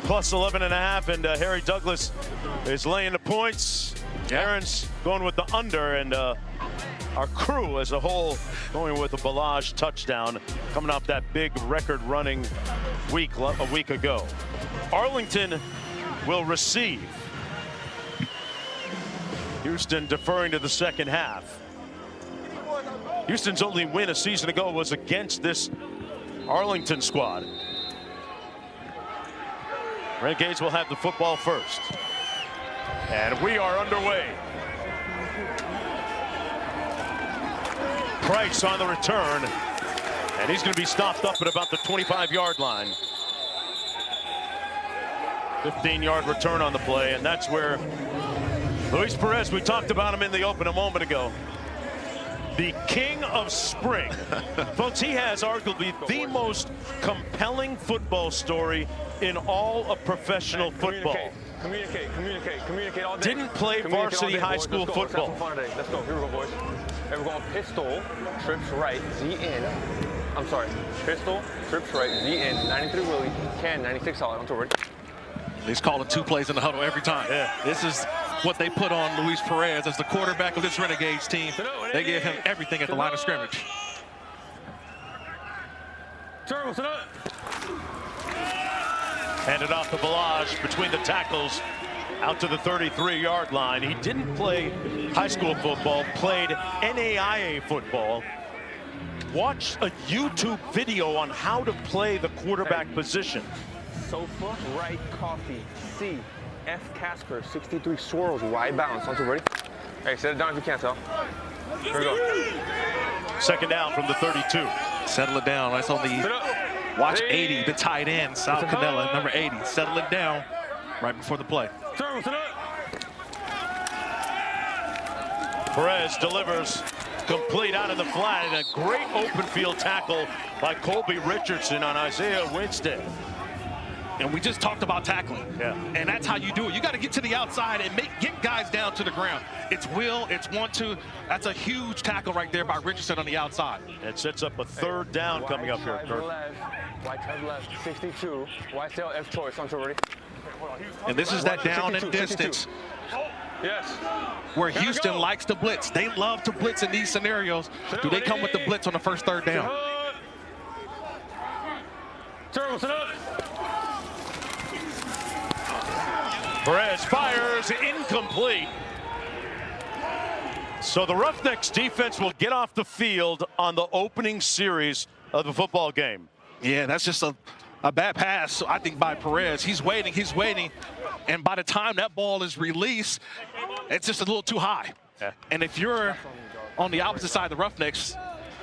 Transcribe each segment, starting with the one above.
plus 11.5, and Harry Douglas is laying the points. Aaron's going with the under, and our crew as a whole going with a Balaj touchdown, coming off that big record-running week a week ago. Arlington will receive. Houston deferring to the second half. Houston's only win a season ago was against this Arlington squad. Renegades will have the football first. And we are underway. Price on the return. And he's going to be stopped up at about the 25-yard line. 15-yard return on the play, and that's where Luis Perez, we talked about him in the open a moment ago. The king of spring. Folks, he has arguably the most compelling football story in all of professional football. Communicate all day. Didn't play varsity high school football. Let's go. Here we go, boys. And we're going pistol, trips right, Z in. I'm sorry. Pistol, trips right, Z in. 93 Willie, can 96 solid. I'm ready. He's calling 2 plays in the huddle every time. Yeah. This is what they put on Luis Perez as the quarterback of this Renegades team. They give him everything at the line of scrimmage. Handed off to Balaj between the tackles out to the 33-yard line. He didn't play high school football, played NAIA football. Watch a YouTube video on how to play the quarterback position. Sofa, right, coffee, C, F, Casker, 63 swirls, wide bounce. Onto ready? Hey, set it down if you can't tell. Here we go. Second down from the 32. Settle it down. That's on the watch 80, the tight end, Sal Canella, number 80. Settle it down right before the play. Perez delivers complete out of the flat, and a great open field tackle by Colby Richardson on Isaiah Winstead. And we just talked about tackling. Yeah. And that's how you do it. You got to get to the outside and get guys down to the ground. It's will, it's 1-2. That's a huge tackle right there by Richardson on the outside. It sets up a third down coming up here, Kirk. White to left, 62. White tail F choice. Onto ready. And this is that down and distance. Yes. Where Houston likes to blitz. They love to blitz in these scenarios. Do they come with the blitz on the first third down? Perez fires, incomplete. So the Roughnecks defense will get off the field on the opening series of the football game. Yeah, that's just a bad pass, I think, by Perez. He's waiting. And by the time that ball is released, it's just a little too high. Yeah. And if you're on the opposite side of the Roughnecks,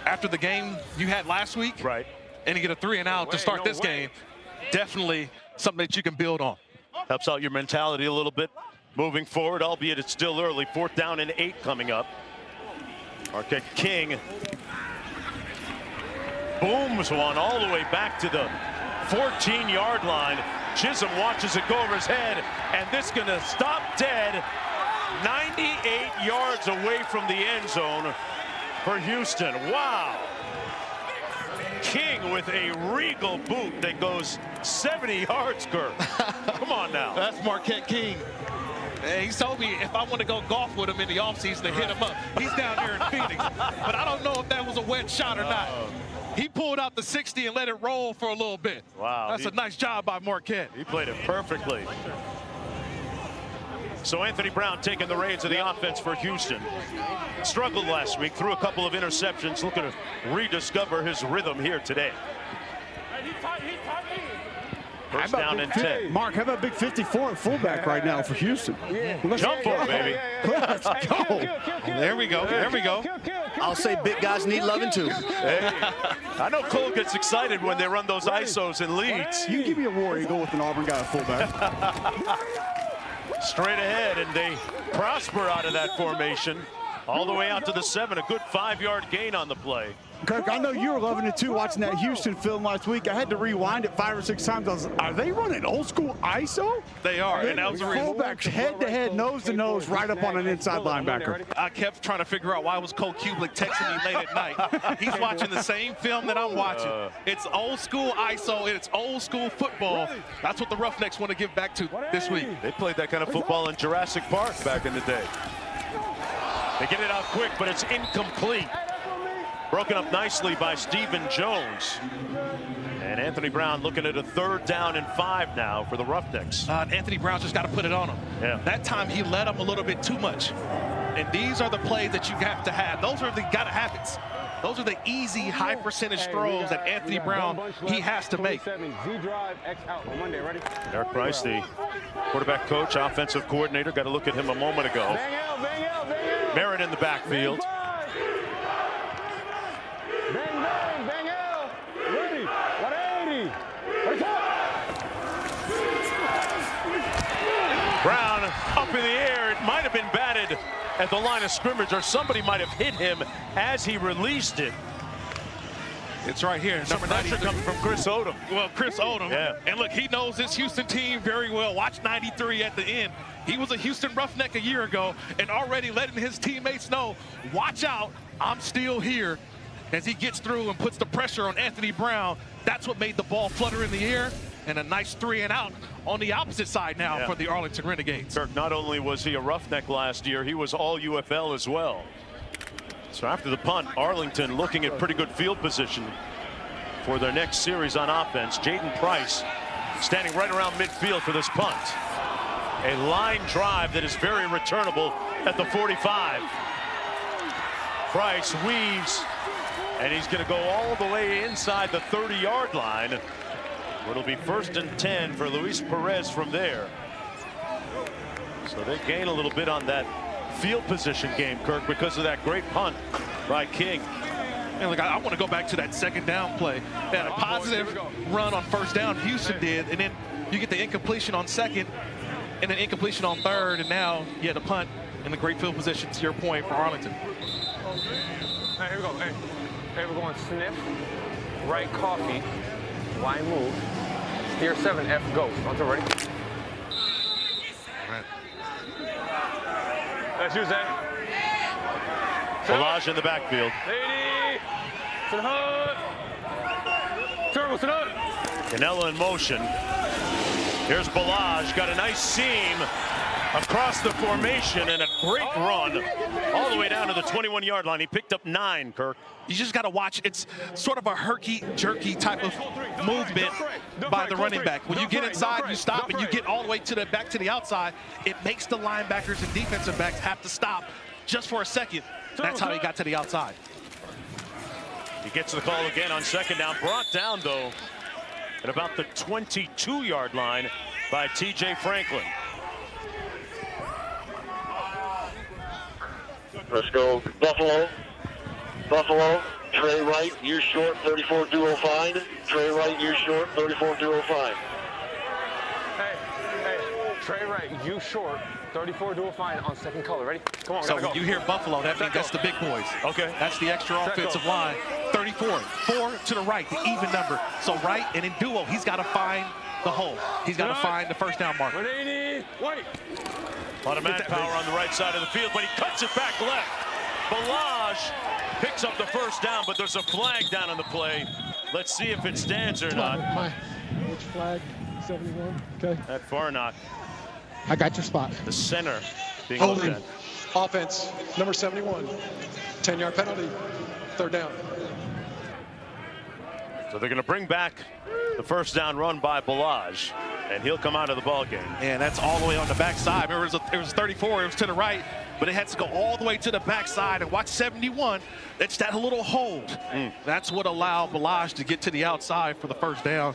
after the game you had last week, right, and you get a 3-and-out to start this game, definitely something that you can build on. Helps out your mentality a little bit moving forward, albeit it's still early. 4th down and 8 coming up. Marquette King booms one all the way back to the 14-yard line. Chisholm watches it go over his head, and this is going to stop dead 98 yards away from the end zone for Houston. Wow. King with a regal boot that goes 70 yards, Kirk. Come on now. That's Marquette King. And he told me if I want to go golf with him in the offseason to hit him up. He's down here in Phoenix. But I don't know if that was a wet shot or not. He pulled out the 60 and let it roll for a little bit. Wow. That's a nice job by Marquette. He played it perfectly. So Anthony Brown taking the reins of the offense for Houston. Struggled last week, threw a couple of interceptions, looking to rediscover his rhythm here today. First down and 10. Mark, how about big 54 at fullback right now for Houston? Jump for it, baby. Let's go. There we go. There we go. I'll say big guys need loving too. Hey, I know Cole gets excited when they run those ISOs and leads. You give me a War Eagle with an Auburn guy at fullback. Straight ahead, and they prosper out of that formation all the way out to the 7. A good 5-yard gain on the play. Kirk, I know you were loving it too, watching that Houston film last week. I had to rewind it 5 or 6 times. Are they running old school ISO? They are, and that was the reason. Fullbacks head-to-head, nose-to-nose, right up on an inside linebacker. I kept trying to figure out why was Cole Kublik texting me late at night. He's watching the same film that I'm watching. It's old school ISO, and it's old school football. That's what the Roughnecks want to give back to this week. They played that kind of football in Jurassic Park back in the day. They get it out quick, but it's incomplete. Broken up nicely by Stephen Jones. And Anthony Brown looking at a 3rd down and 5 now for the Roughnecks. Anthony Brown just got to put it on him. Yeah. That time he led him a little bit too much. And these are the plays that you have to have. Those are the gotta have it. Those are the easy, high percentage throws that Anthony Brown, he has to make. Eric Price, the quarterback coach, offensive coordinator, got to look at him a moment ago. Merritt in the backfield. Brown up in the air. It might have been batted at the line of scrimmage, or somebody might have hit him as he released it. It's right here. Some pressure coming from Chris Odom. Well, Chris Odom. Yeah. And look, he knows this Houston team very well. Watch 93 at the end. He was a Houston Roughneck a year ago and already letting his teammates know, watch out, I'm still here. As he gets through and puts the pressure on Anthony Brown, that's what made the ball flutter in the air. And a nice 3 and out on the opposite side now for the Arlington Renegades. Kirk, not only was he a Roughneck last year, he was all UFL as well. So after the punt, Arlington looking at pretty good field position for their next series on offense. Jaden Price standing right around midfield for this punt. A line drive that is very returnable at the 45. Price weaves, and he's going to go all the way inside the 30-yard line. It'll be 1st and 10 for Luis Perez from there. So they gain a little bit on that field position game, Kirk, because of that great punt by King. And look, I want to go back to that 2nd down play. They had a positive run on 1st down, Houston did, and then you get the incompletion on 2nd, and then incompletion on 3rd, and now you had the punt in the great field position, to your point, for Arlington. Hey, here we go. Hey, we're going sniff, right coffee, line move, steer 7, F, go. Until ready. That's you, Zach. Balaj in the backfield. 80. To the hood. Turbo to the hood. Canella in motion. Here's Balaj, got a nice seam across the formation and a great run all the way down to the 21-yard line. He picked up 9, Kirk. You just got to watch. It's sort of a herky-jerky type of movement by the running back. When you get inside, you stop, and you get all the way to the back to the outside. It makes the linebackers and defensive backs have to stop just for a second. That's how he got to the outside. He gets the call again on 2nd down. Brought down, though, at about the 22-yard line by T.J. Franklin. Let's go Buffalo. Buffalo, Trey Wright, you short, 34-205. Trey Wright, you short, 34-205. Hey, Trey Wright, you short, 34-205 on 2nd color. Ready? Come on, So gotta when go. you hear Buffalo, that means that's the big boys. Okay. That's the extra offensive line. 34, 4 to the right, the even number. So right, and in duo, he's got to find the hole. He's got to find the 1st down marker. 180, wait. A lot of manpower on the right side of the field, but he cuts it back left. Balaj picks up the 1st down, but there's a flag down on the play. Let's see if it stands or not. Which flag? 71. Okay. That far not. I got your spot. The center being looked Holding. at. Offense, number 71. 10-yard penalty. 3rd down. So they're going to bring back the 1st down run by Balaj, and he'll come out of the ball game. And that's all the way on the backside. Remember, it was 34, it was to the right, but it had to go all the way to the backside. And watch 71, it's that little hold. That's what allowed Balaj to get to the outside for the 1st down.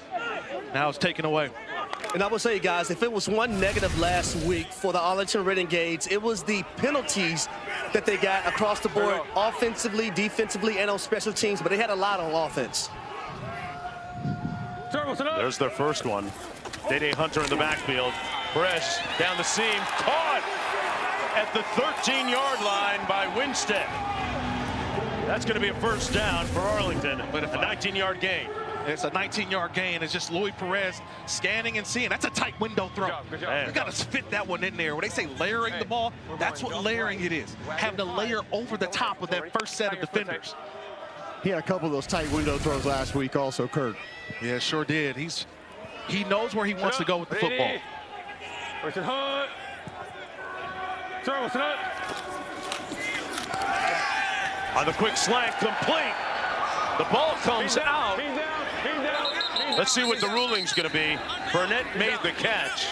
Now it's taken away. And I will say, guys, if it was one negative last week for the Arlington Renegades, it was the penalties that they got across the board, offensively, defensively, and on special teams, but they had a lot on offense. There's their first one. Day Hunter in the backfield. Perez down the seam, caught at the 13-yard line by Winstead. That's going to be a first down for Arlington, but a 19-yard gain. It's a 19-yard gain. It's just Luis Perez scanning and seeing. That's a tight window throw. Good job. You got to fit that one in there. When they say layering the ball, that's what layering it is. Having to layer over the top of that first set of defenders. He had a couple of those tight window throws last week also, Kurt. Yeah, sure did. He knows where he wants to go with the football. Winston Hunt. Throw, Winston Hunt. On the quick slant, complete. The ball comes out. He's down. Let's see what the ruling's going to be. Burnett made the catch.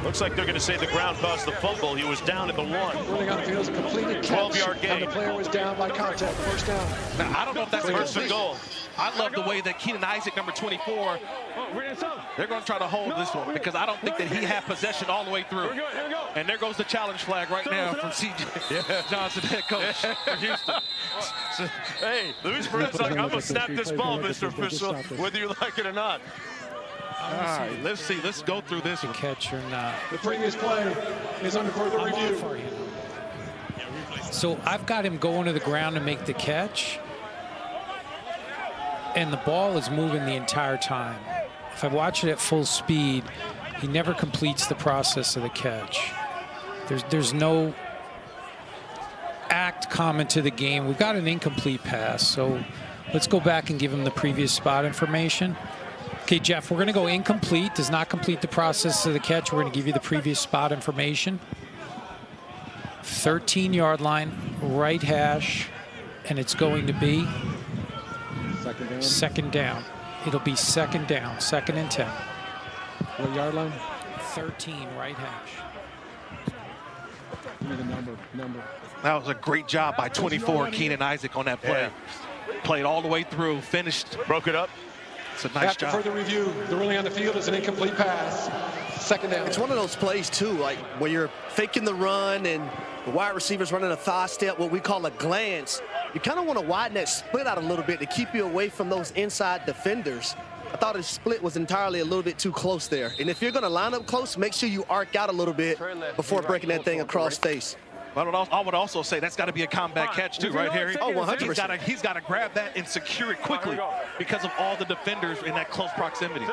Looks like they're going to say the ground caused the fumble. He was down at the 1. Running on the field is a completed catch. 12-yard gain. And the player was down by contact. First down. Now, I don't know if that's a First and goal. I love the way that Keenan Isaac, number 24, they're going to try to hold this one because I don't think that he had possession all the way through. Here we go. And there goes the challenge flag right now from C.J. Johnson, head coach for Houston. Hey, Luis Perez like, I'm going to snap this ball, Mr. Official, whether you like it or not. All right, let's see. Let's go through this one. Catch or not. The previous play is under further review. So I've got him going to the ground to make the catch, and the ball is moving the entire time. If I watch it at full speed, he never completes the process of the catch. There's no act common to the game. We've got an incomplete pass, so let's go back and give him the previous spot information. Okay, Jeff, we're going to go incomplete, does not complete the process of the catch. We're going to give you the previous spot information. 13-yard line, right hash, and it's going to be second down. It'll be second down, 2nd and 10. What yard line? 13, right hash. Give me the number. That was a great job by 24, Keenan Isaac on that play. Played all the way through, finished. Broke it up. It's a nice After job. further review, the ruling on the field is an incomplete pass. Second down. It's one of those plays, too, like where you're faking the run and the wide receiver's running a thigh step, what we call a glance. You kind of want to widen that split out a little bit to keep you away from those inside defenders. I thought his split was entirely a little bit too close there. And if you're going to line up close, make sure you arc out a little bit before breaking that thing across face. I would also say that's got to be a combat catch too, right, Harry? Oh, 100%. He's got to grab that and secure it quickly because of all the defenders in that close proximity.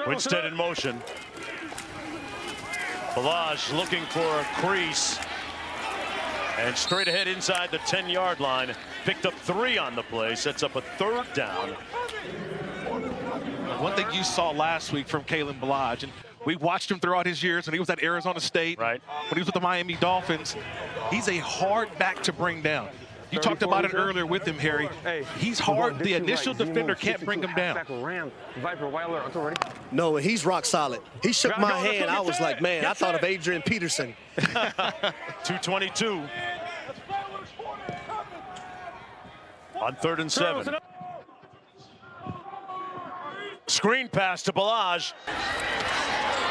Winstead in motion. Balazs looking for a crease. And straight ahead inside the 10-yard line. Picked up 3 on the play. Sets up a 3rd down. One thing you saw last week from Kalen Balazs, and we watched him throughout his years when he was at Arizona State, right, when he was with the Miami Dolphins, he's a hard back to bring down. You talked about it earlier with him, Harry. He's hard. The initial defender can't bring him down. No, he's rock solid. He shook my hand. I was like, man, I thought of Adrian Peterson. 2:22 on 3rd and 7. Screen pass to Balazs.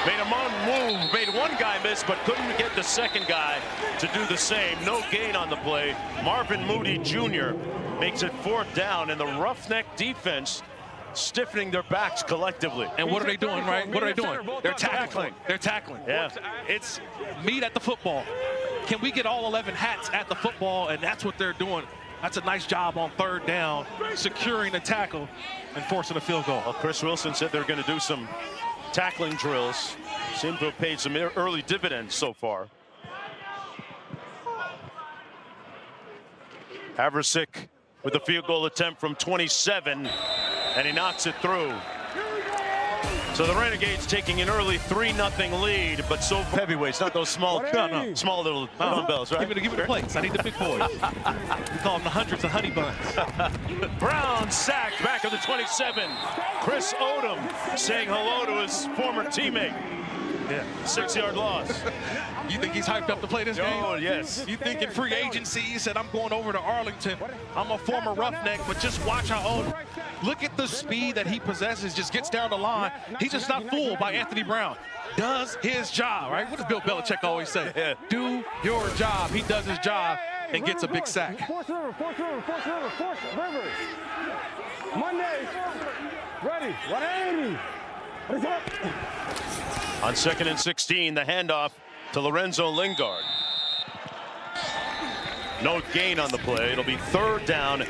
Made a move, made one guy miss, but couldn't get the second guy to do the same. No gain on the play. Marvin Moody Jr. makes it 4th down, and the Roughneck defense stiffening their backs collectively. And what are they doing, right? What are they doing? They're tackling. They're tackling. Yeah. It's meat at the football. Can we get all 11 hats at the football? And that's what they're doing. That's a nice job on 3rd down, securing the tackle and forcing a field goal. Well, Chris Wilson said they're going to do some tackling drills. Seem to have paid some early dividends so far. Haversick with the field goal attempt from 27, and he knocks it through. So the Renegades taking an early 3-0 lead, but so far heavyweights, not those small, small little dumbbells, right? Give me the plates. I need the big boys. We call them the hundreds of honey buns. Brown sacked back of the 27. Chris Odom saying hello to his former teammate. Yeah, 6-yard loss. You think he's hyped up to play this game? Oh, yes. You think in free agency, he said, I'm going over to Arlington. I'm a former Roughneck, but just watch how old. Look at the speed that he possesses, just gets down the line. He's just not fooled by Anthony Brown. Does his job, right? What does Bill Belichick always say? Yeah. Do your job. He does his job and gets a big sack. Force River. Monday. Ready. 180. On 2nd and 16, the handoff to Lorenzo Lingard. No gain on the play. It'll be 3rd down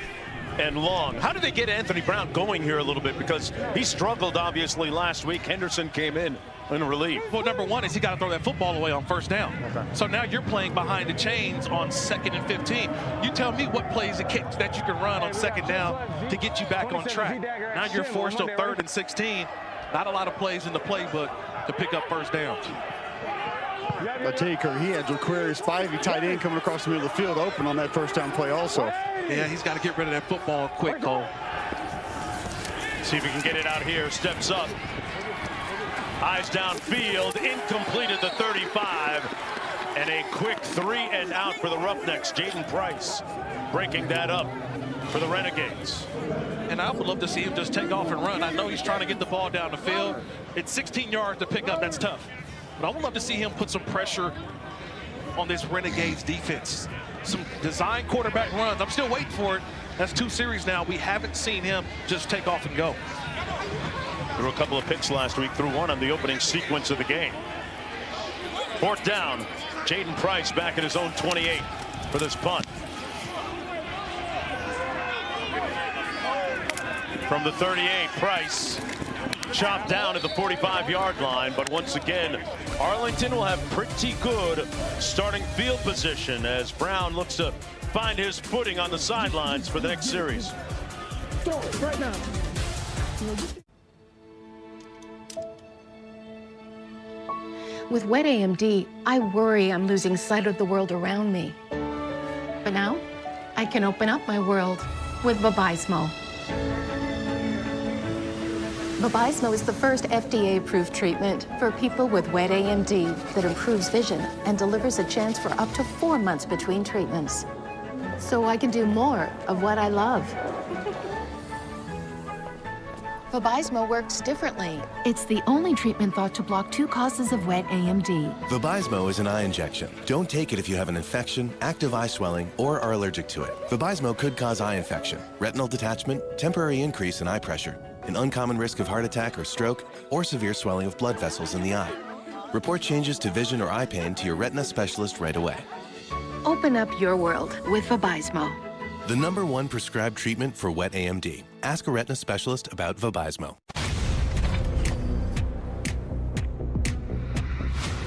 and long. How did they get Anthony Brown going here a little bit? Because he struggled, obviously, last week. Henderson came in relief. Well, number one is he got to throw that football away on 1st down. Okay. So now you're playing behind the chains on 2nd and 15. You tell me what plays that you can run on 2nd down to get you back on track. Now you're forced on 3rd and 16. Not a lot of plays in the playbook to pick up 1st down. I take her. He had Jaquarius Spivey tight end coming across the middle of the field open on that 1st down play also. Yeah, he's got to get rid of that football quick, Cole. See if he can get it out here. Steps up. Eyes downfield. Incomplete at the 35. And a quick 3 and out for the Roughnecks. Jaden Price breaking that up for the Renegades. And I would love to see him just take off and run. I know he's trying to get the ball down the field. It's 16 yards to pick up. That's tough. But I would love to see him put some pressure on this Renegades defense. Some design quarterback runs. I'm still waiting for it. That's 2 series now. We haven't seen him just take off and go. Threw a couple of picks last week. Threw one on the opening sequence of the game. 4th down. Jaden Price back at his own 28 for this punt. From the 38, Price chopped down at the 45-yard line, but once again, Arlington will have pretty good starting field position as Brown looks to find his footing on the sidelines for the next series. Throw it right now. With wet AMD, I worry I'm losing sight of the world around me. But now, I can open up my world with Vabysmo. Vabysmo is the first FDA-approved treatment for people with wet AMD that improves vision and delivers a chance for up to 4 months between treatments. So I can do more of what I love. Vabysmo works differently. It's the only treatment thought to block 2 causes of wet AMD. Vabysmo is an eye injection. Don't take it if you have an infection, active eye swelling, or are allergic to it. Vabysmo could cause eye infection, retinal detachment, temporary increase in eye pressure, an uncommon risk of heart attack or stroke, or severe swelling of blood vessels in the eye. Report changes to vision or eye pain to your retina specialist right away. Open up your world with Vabysmo. The #1 prescribed treatment for wet AMD. Ask a retina specialist about Vabysmo.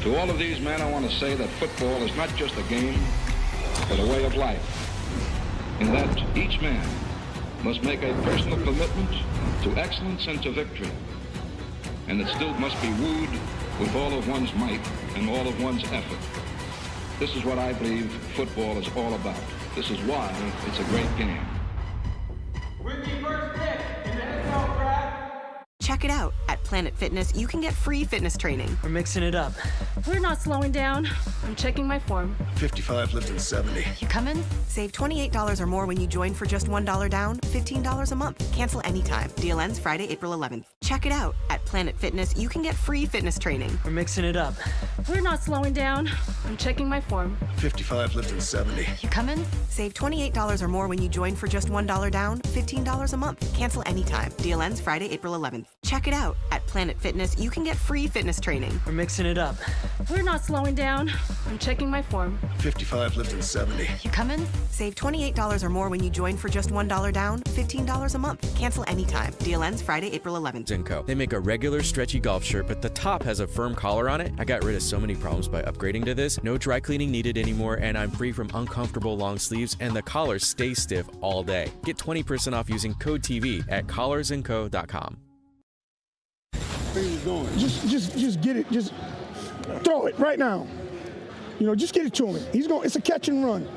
To all of these men, I want to say that football is not just a game, but a way of life. In that each man must make a personal commitment to excellence and to victory. And it still must be wooed with all of one's might and all of one's effort. This is what I believe football is all about. This is why it's a great game. Check it out. At Planet Fitness, you can get free fitness training. We're mixing it up. We're not slowing down. I'm checking my form. 55 lived in 70. You coming? Save $28 or more when you join for just $1 down, $15 a month. Cancel anytime. Deal ends Friday, April 11th. Check it out. At Planet Fitness, you can get free fitness training. We're mixing it up. We're not slowing down. I'm checking my form. 55 lived in 70. You coming? Save $28 or more when you join for just $1 down, $15 a month. Cancel anytime. Deal ends Friday, April 11th. Check it out. At Planet Fitness, you can get free fitness training. We're mixing it up. We're not slowing down. I'm checking my form. 55 lived in 70. You coming? Save $28 or more when you join for just $1 down, $15 a month. Cancel anytime. Deal ends Friday, April 11th. Zinco. They make a regular stretchy golf shirt, but the top has a firm collar on it. I got rid of so many problems by upgrading to this. No dry cleaning needed anymore, and I'm free from uncomfortable long sleeves, and the collar stays stiff all day. Get 20% off using code TV at collarsandco.com. Where you going? Just get it. Just throw it right now. You know, just get it to him. He's going. It's a catch and run.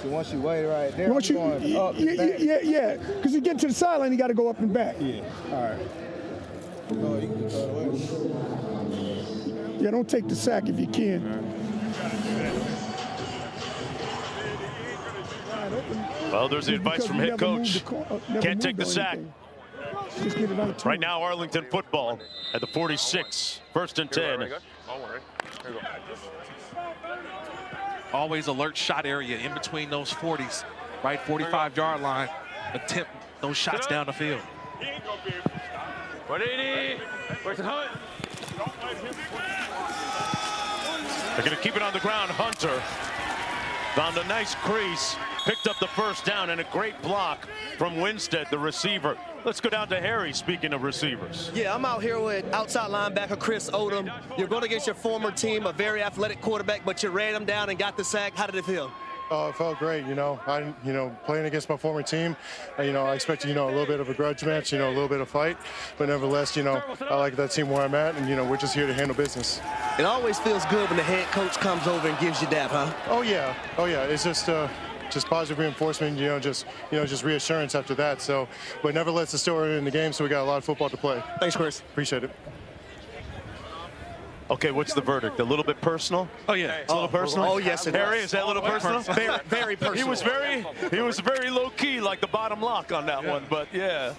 So once you wait right there, once you going up and back. Yeah. Because you get to the sideline, you got to go up and back. Yeah. All right. Oh, you can throw it away. Yeah, don't take the sack if you can. Well, there's the advice from head coach. Can't take the sack. Right now, Arlington football at the 46. 1st and 10. Always alert shot area in between those 40s, right? 45-yard line. Attempt those shots down the field. 180. Where's the hunt? They're going to keep it on the ground. Hunter found a nice crease, picked up the first down, and a great block from Winstead, the receiver. Let's go down to Harry, speaking of receivers. Yeah, I'm out here with outside linebacker Chris Odom. You're going against your former team, a very athletic quarterback, but you ran him down and got the sack. How did it feel? Oh, it felt great. Playing against my former team, I expected, a little bit of a grudge match, a little bit of fight. But nevertheless, I like that team where I'm at, and, we're just here to handle business. It always feels good when the head coach comes over and gives you that, huh? Oh, yeah. It's just positive reinforcement, just reassurance after that. So, but nevertheless, it's still early in the game, so we got a lot of football to play. Thanks, Chris. Appreciate it. Okay, what's the verdict? A little bit personal? Oh yeah, it's a little personal. Oh yes, it Harry, is. is that a little personal? Very, very personal. He was very low key, like the bottom lock on that one. But yeah.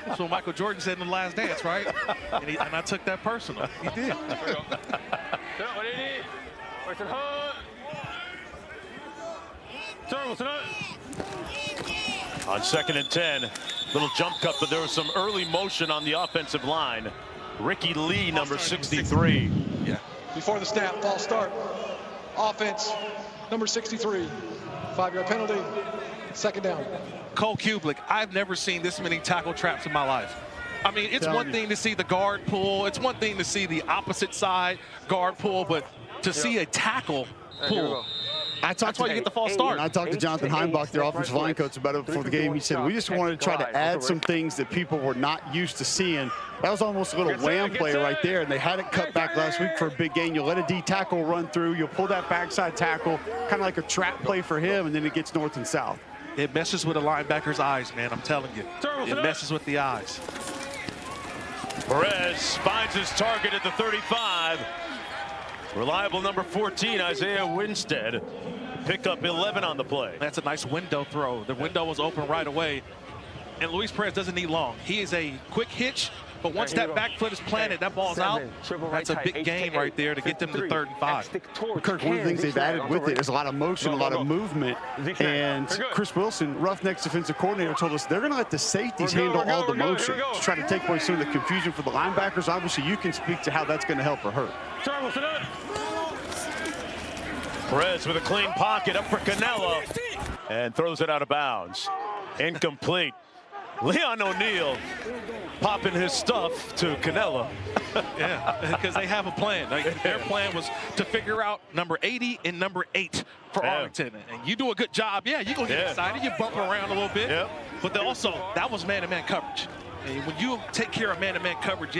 That's what Michael Jordan said in The Last Dance, right? And I took that personal. He did. Where's the hunt? On 2nd and 10, little jump cut, but there was some early motion on the offensive line. Ricky Lee, number 63. Yeah. Before the snap, false start. Offense, number 63. 5-yard penalty, 2nd down. Cole Kublik, I've never seen this many tackle traps in my life. I mean, it's one thing to see the guard pull. It's one thing to see the opposite side guard pull, but to see a tackle pull. That's why you get the false start. I talked to Jonathan Heimbach, their offensive line coach, about it before the game. He said, we just wanted to try to add some things that people were not used to seeing. That was almost a little wham play right there, and they had it cut back last week for a big gain. You'll let a D tackle run through. You'll pull that backside tackle, kind of like a trap play for him, and then it gets north and south. It messes with a linebacker's eyes, man, I'm telling you. It messes with the eyes. Perez finds his target at the 35. Reliable number 14, Isaiah Winstead. Pick up 11 on the play. That's a nice window throw. The window was open right away. And Luis Perez doesn't need long. He is a quick hitch, but once that back foot is planted, that ball's out. That's a big gain right there to get them to 3rd and 5. Kirk, one of the things they've added with it is a lot of motion, a lot of movement. And Chris Wilson, Roughnecks defensive coordinator, told us they're going to let the safeties handle all the motion to try to take away some of the confusion for the linebackers. Obviously, you can speak to how that's going to help or hurt. Perez with a clean pocket up for Canella and throws it out of bounds. Incomplete. Leon O'Neal popping his stuff to Canella. Yeah, because they have a plan. Their plan was to figure out number 80 and number 8 for Arlington. And you do a good job. Yeah, you're going to get excited. You bump around a little bit. But also, that was man-to-man coverage. And when you take care of man-to-man coverage,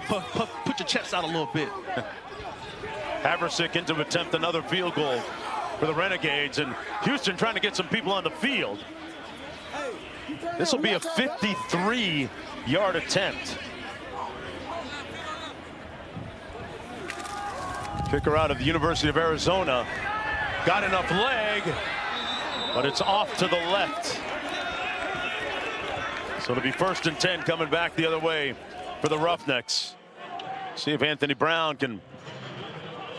put your chest out a little bit. Haversick in to attempt another field goal for the Renegades, and Houston trying to get some people on the field. This will be a 53-yard attempt. Kicker out of the University of Arizona. Got enough leg, but it's off to the left. So it'll be 1st and 10 coming back the other way for the Roughnecks. See if Anthony Brown can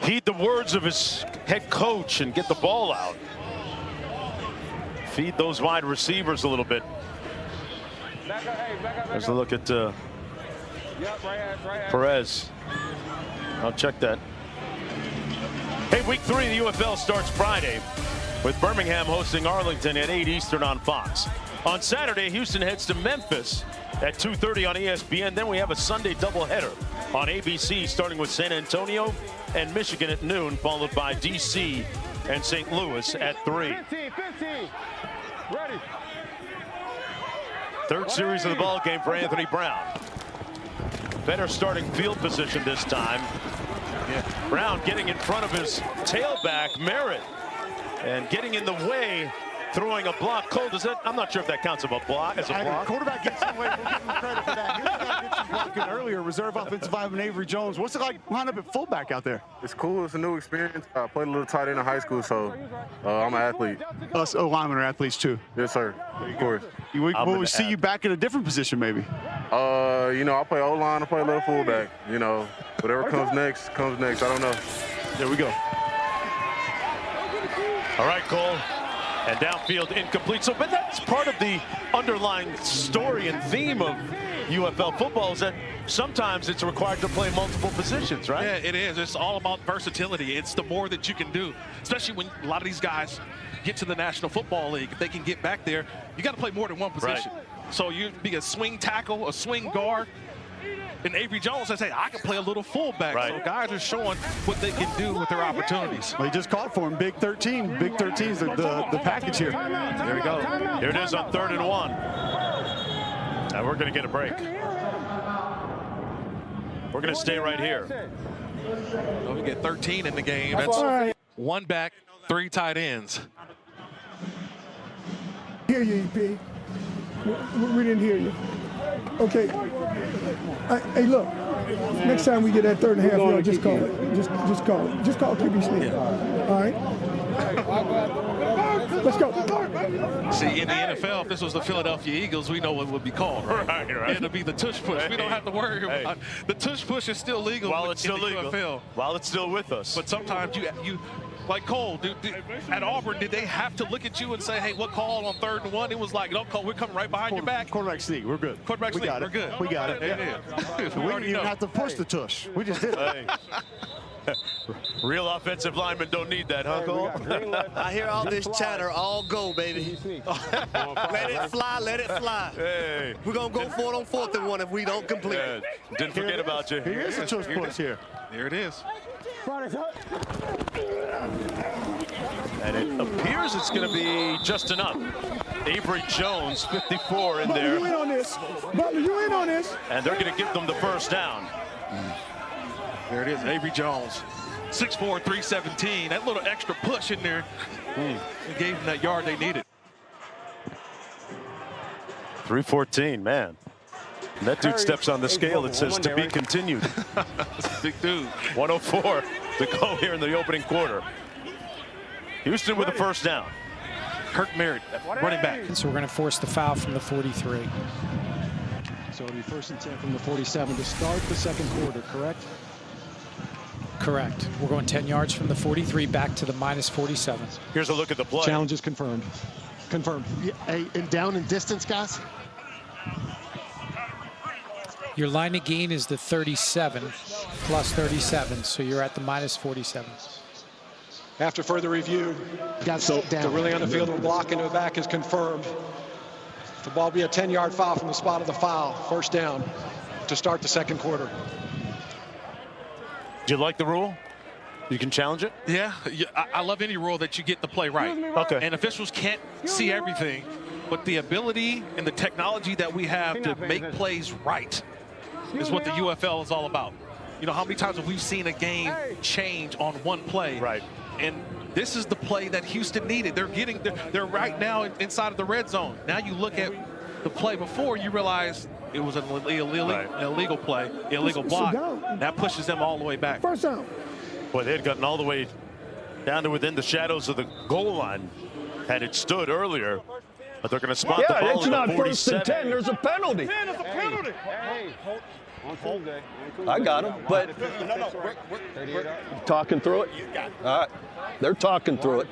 heed the words of his head coach and get the ball out. Feed those wide receivers a little bit. There's a look at Perez. I'll check that. Hey, week 3 of the UFL starts Friday with Birmingham hosting Arlington at 8 Eastern on Fox. On Saturday, Houston heads to Memphis at 2:30 on ESPN. Then we have a Sunday doubleheader on ABC, starting with San Antonio and Michigan at noon, followed by DC and St. Louis at 3. 15, ready. 3rd series of the ball game for Anthony Brown. Better starting field position this time. Brown getting in front of his tailback, Merritt, and getting in the way, throwing a block. Cole, does that? I'm not sure if that counts as a block. Quarterback gets in the way. We'll give him credit for that. Here's a guy who did some blocking earlier. Reserve offensive lineman Avery Jones. What's it like line up at fullback out there? It's cool. It's a new experience. I played a little tight end in high school, so I'm an athlete. Us O-linemen are athletes too. Yes, sir. Of course. Will we see you back in a different position, maybe? I play O-line. I play a little fullback. Whatever comes next, comes next. I don't know. There we go. All right, Cole. And downfield incomplete. So, but that's part of the underlying story and theme of UFL football is that sometimes it's required to play multiple positions, right? Yeah, it is. It's all about versatility. It's the more that you can do, especially when a lot of these guys get to the National Football League. If they can get back there, you got to play more than one position. Right. So you be a swing tackle, a swing guard. And Avery Jones says, hey, I can play a little fullback. Right. So guys are showing what they can do with their opportunities. Well, he just called for him. Big 13. Big 13 is the package here. There we go. Here it is on 3rd and 1. Now we're going to get a break. We're going to stay right here. Well, we get 13 in the game. That's 1 back, 3 tight ends. Hear you, EP. We didn't hear you. Okay. Hey, look. Next time we get that 3rd and a half yard, just call it. Just call it. Just call QB sneak. All right. Let's go. See, in the NFL, if this was the Philadelphia Eagles, we know what it would be called, right? Right. It'll be the tush push. We don't have to worry about it. The tush push is still legal while it's still legal. UFL. While it's still with us. But sometimes you like Cole, at Auburn, did they have to look at you and say, hey, what call on 3rd and 1? It was like, no, Cole, we're coming right behind your back. Quarterback sneak, we're good. Quarterback sneak, we're good. We got it. Yeah. We didn't even have to push the tush. We just did it. Real offensive linemen don't need that, huh, Cole? I hear all this chatter. All go, baby. Let it fly. Let it fly. Hey. We're going to go for it on 4th and 1 if we don't complete it. Didn't forget about you. Here's the tush push here. There it is. And it appears it's going to be just enough. Avery Jones, 54 in there. You in on this. Butler, you in on this. And they're going to give them the first down. There it is, Avery Jones. 6'4", 317. That little extra push in there it gave them that yard they needed. 314, man. And that dude steps on the scale. It says to be continued. Big dude. 104 to go here in the opening quarter. Houston with the first down. Kirk Merritt, running back. So we're going to force the foul from the 43. So it'll be 1st and 10 from the 47 to start the 2nd quarter, correct? Correct. We're going 10 yards from the 43 back to the -47. Here's a look at the play. Challenge is confirmed. Confirmed. Hey, and down in distance, guys? Your line of gain is the 37 plus 37, so you're at the -47. After further review, the ruling on the field of a block into the back is confirmed. The ball will be a 10-yard foul from the spot of the foul. 1st down to start the 2nd quarter. Do you like the rule? You can challenge it? Yeah, I love any rule that you get the play right. Okay. And officials can't see everything, but the ability and the technology that we have to make plays right is what the UFL is all about. You know, how many times have we seen a game change on one play? Right. And this is the play that Houston needed. They're right now inside of the red zone. Now you look at the play before, you realize it was an illegal play, illegal block. That pushes them all the way back. First down. Boy, they had gotten all the way down to within the shadows of the goal line had it stood earlier. But they're going to spot the ball it's not at the 47. 1st and 10. There's a penalty. Man, there's a penalty. Hey, on Tuesday. I got him, but we're talking through it. All right, they're talking through it.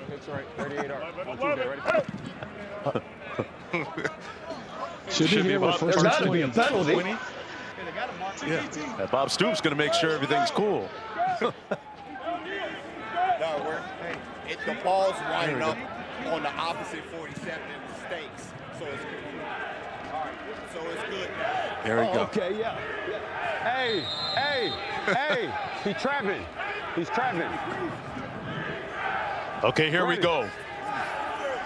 That's right. 38 on Tuesday. Ready? Should be about There's got to be a penalty. Yeah. Bob Stoops going to make sure everything's cool. No, the ball's winding up on the opposite 47 in the stakes, so it's good. All right, so it's good. There we go. Okay, yeah. Hey, he's trapping. He's trapping. Okay, here we go.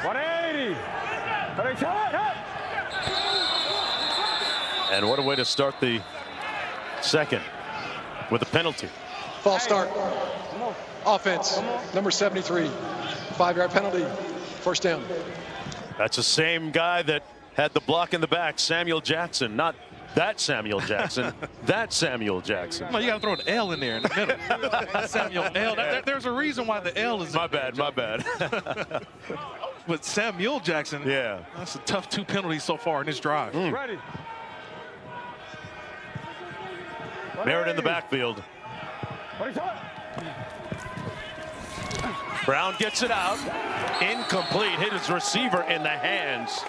180. And what a way to start the second with a penalty. False start. Offense, number 73. 5-yard penalty. 1st down. That's the same guy that had the block in the back, Samuel Jackson. Not that Samuel Jackson, that Samuel Jackson. Well, you got to throw an L in there in the middle. Samuel L. There's a reason why the L is. My bad. With Samuel Jackson, yeah, that's a tough 2 penalties so far in this drive. Ready. Merritt in the backfield. Brown gets it out. Incomplete. Hit his receiver in the hands.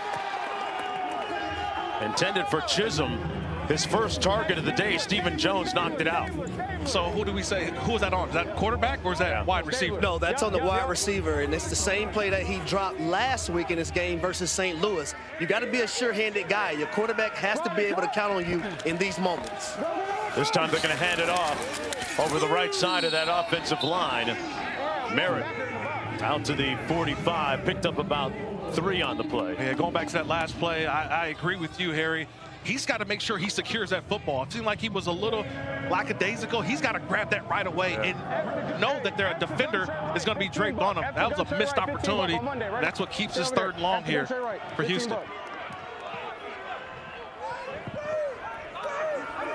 Intended for Chisholm. His first target of the day. Stephen Jones knocked it out. So who do we say? Who is that on? Is that quarterback or is that wide receiver? No, that's on the wide receiver, and it's the same play that he dropped last week in his game versus St. Louis. You got to be a sure-handed guy. Your quarterback has to be able to count on you in these moments. This time they're going to hand it off over the right side of that offensive line. Merritt out to the 45, picked up about 3 on the play. Yeah, going back to that last play, I agree with you, Harry. He's got to make sure he secures that football. It seemed like he was a little lackadaisical. He's got to grab that right away and know that their defender is going to be draped on him. That was a missed opportunity. That's what keeps his 3rd and long here for Houston.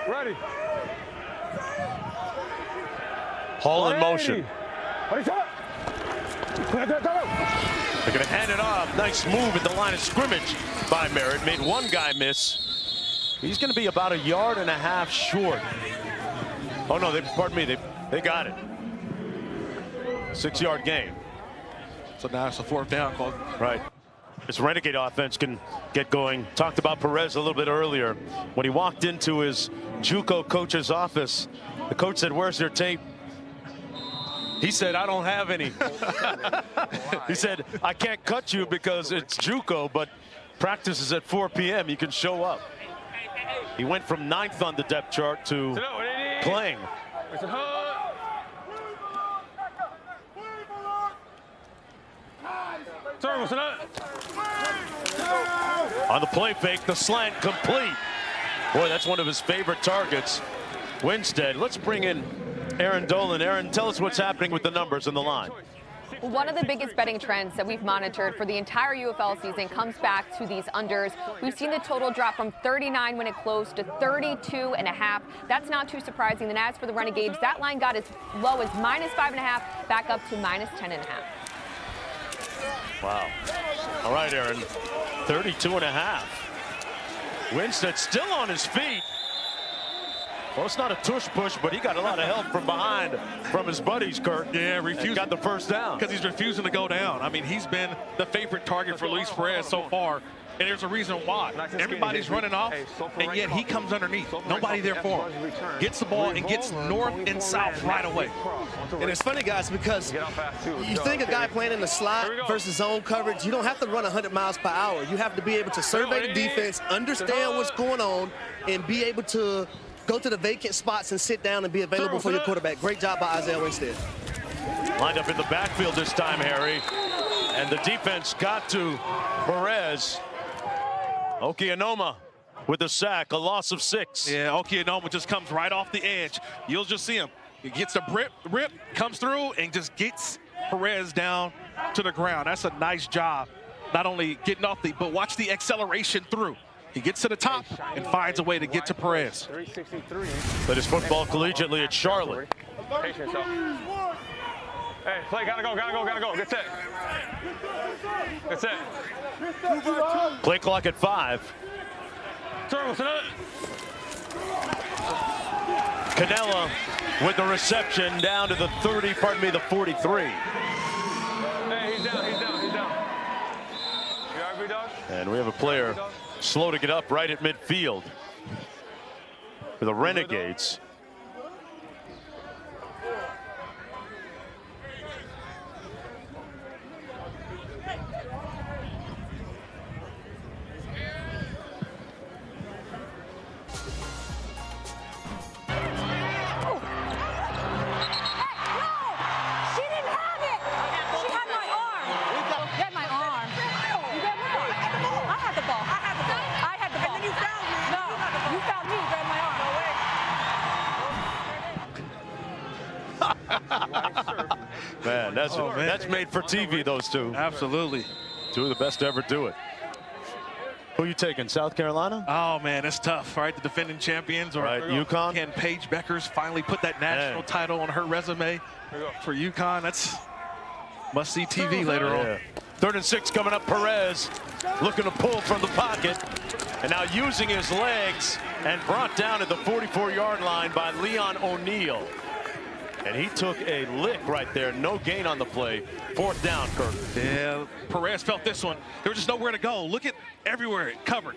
Ready. Hall in motion. They're going to hand it off. Nice move at the line of scrimmage by Merritt. Made one guy miss. He's going to be about 1.5 yards short. Oh, no, pardon me. They got it. 6-yard gain. So now it's a 4th down call. Right. This Renegade offense can get going. Talked about Perez a little bit earlier. When he walked into his JUCO coach's office, the coach said, "Where's your tape?" He said, "I don't have any." He said, "I can't cut you because it's JUCO, but practice is at 4 p.m. You can show up." He went from 9th on the depth chart to playing. On the play fake, the slant complete. Boy, that's one of his favorite targets. Winstead. Let's bring in Aaron Dolan. Aaron, tell us what's happening with the numbers in the line. One of the biggest betting trends that we've monitored for the entire UFL season comes back to these unders. We've seen the total drop from 39 when it closed to 32.5. That's not too surprising. And as for the Renegades, that line got as low as -5.5, back up to -10.5. Wow. All right, Aaron. 32.5. Winstead still on his feet. Well, it's not a tush push, but he got a lot of help from behind from his buddies, Kurt. Yeah, refusing. Got the first down. Because he's refusing to go down. I mean, he's been the favorite target for Luis Perez so far, and there's a reason why. Everybody's running off, and yet he comes underneath. Nobody there for him. Gets the ball and gets north and south right away. And it's funny, guys, because you think a guy playing in the slot versus zone coverage, you don't have to run 100 miles per hour. You have to be able to survey the defense, understand what's going on, and be able to go to the vacant spots and sit down and be available for your quarterback. Great job by Isaiah Winstead. Lined up in the backfield this time, Harry. And the defense got to Perez. Okianoma with the sack, a loss of 6. Yeah, Okianoma just comes right off the edge. You'll just see him. He gets a rip, comes through, and just gets Perez down to the ground. That's a nice job. Not only getting off but watch the acceleration through. He gets to the top and finds a way to get to Perez. That is football collegiately at Charlotte. Patience, hey, play, gotta go. Get set. Get set. Play clock at 5. Canella with the reception down to the 30, pardon me, the 43. Hey, he's down. You all right, B-Dog? And we have a player slow to get up right at midfield for the Renegades. Man, that's made for TV, those two. Absolutely. Two of the best to ever do it. Who are you taking, South Carolina? Oh, man, it's tough, right? The defending champions. Or UConn? Can Paige Beckers finally put that national title on her resume for UConn? That's must-see TV later on. 3rd and 6 coming up. Perez looking to pull from the pocket. And now using his legs and brought down at the 44-yard line by Leon O'Neal. And he took a lick right there. No gain on the play. 4th down, Kirk. Yeah, Perez felt this one. There was just nowhere to go. Look at everywhere. Cover.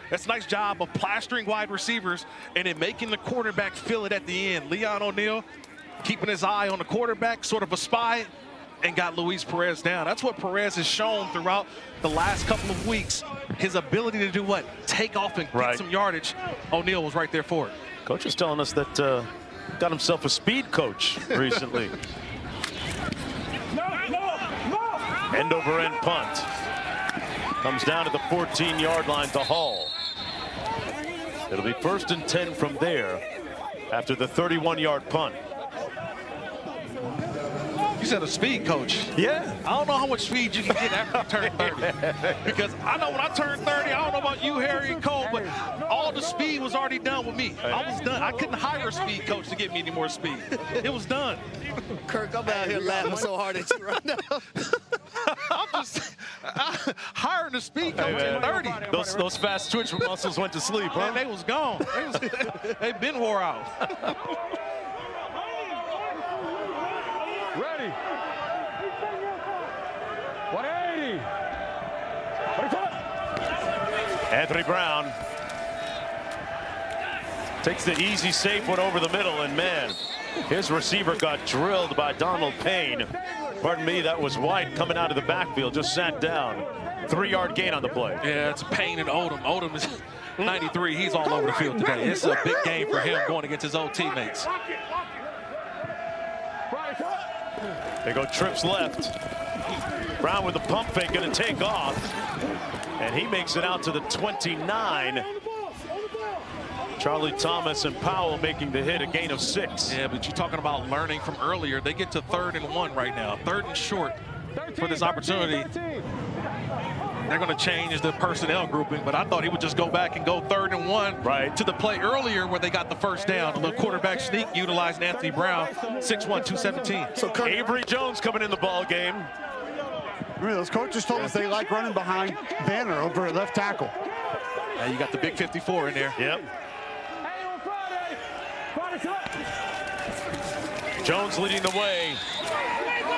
That's a nice job of plastering wide receivers and then making the quarterback feel it at the end. Leon O'Neal keeping his eye on the quarterback, sort of a spy, and got Luis Perez down. That's what Perez has shown throughout the last couple of weeks. His ability to do what? Take off and get some yardage. O'Neal was right there for it. Coach is telling us that got himself a speed coach recently. End over end punt. Comes down to the 14-yard line to Hall. It'll be 1st and 10 from there after the 31-yard punt. You said a speed coach. Yeah. I don't know how much speed you can get after you turn 30. Because I know when I turned 30, I don't know about you, Harry and Cole, but all the speed was already done with me. I was done. I couldn't hire a speed coach to get me any more speed. It was done. Kirk, I'm out here laughing so hard at you right now. I'm just hiring a speed coach at 30. Those fast twitch muscles went to sleep, huh? Man, they was gone. They've been wore out. Ready. 180. Anthony Brown takes the easy, safe one over the middle, and man, his receiver got drilled by Donald Payne. Pardon me, that was White coming out of the backfield, just sat down. 3-yard gain on the play. Yeah, it's Payne and Odom. Odom is 93. He's all over the field today. It's a big game for him going against his old teammates. They go trips left. Brown with the pump fake, going to take off. And he makes it out to the 29. Charlie Thomas and Powell making the hit, a gain of 6. Yeah, but you're talking about learning from earlier. They get to 3rd and 1 right now. 3rd and short for this opportunity. They're going to change the personnel grouping, but I thought he would just go back and go 3rd and 1 to the play earlier where they got the 1st down. The little quarterback sneak utilizing Anthony Brown, 6'1", 217. So Avery Jones coming in the ball game. Remember, those coaches told us they like running behind Banner over at left tackle. Now you got the big 54 in there. Yep. Jones leading the way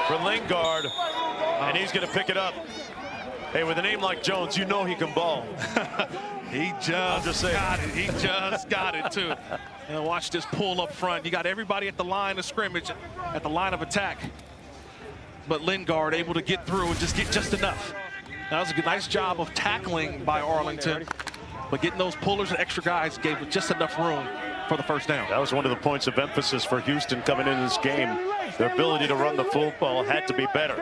for Lingard, and he's going to pick it up. Hey, with a name like Jones, you know he can ball. He just got it. He just got it, too. And watch this pull up front. You got everybody at the line of scrimmage, at the line of attack. But Lingard able to get through and just get just enough. That was a nice job of tackling by Arlington. But getting those pullers and extra guys gave it just enough room for the 1st down. That was one of the points of emphasis for Houston coming into this game. Their ability to run the football had to be better.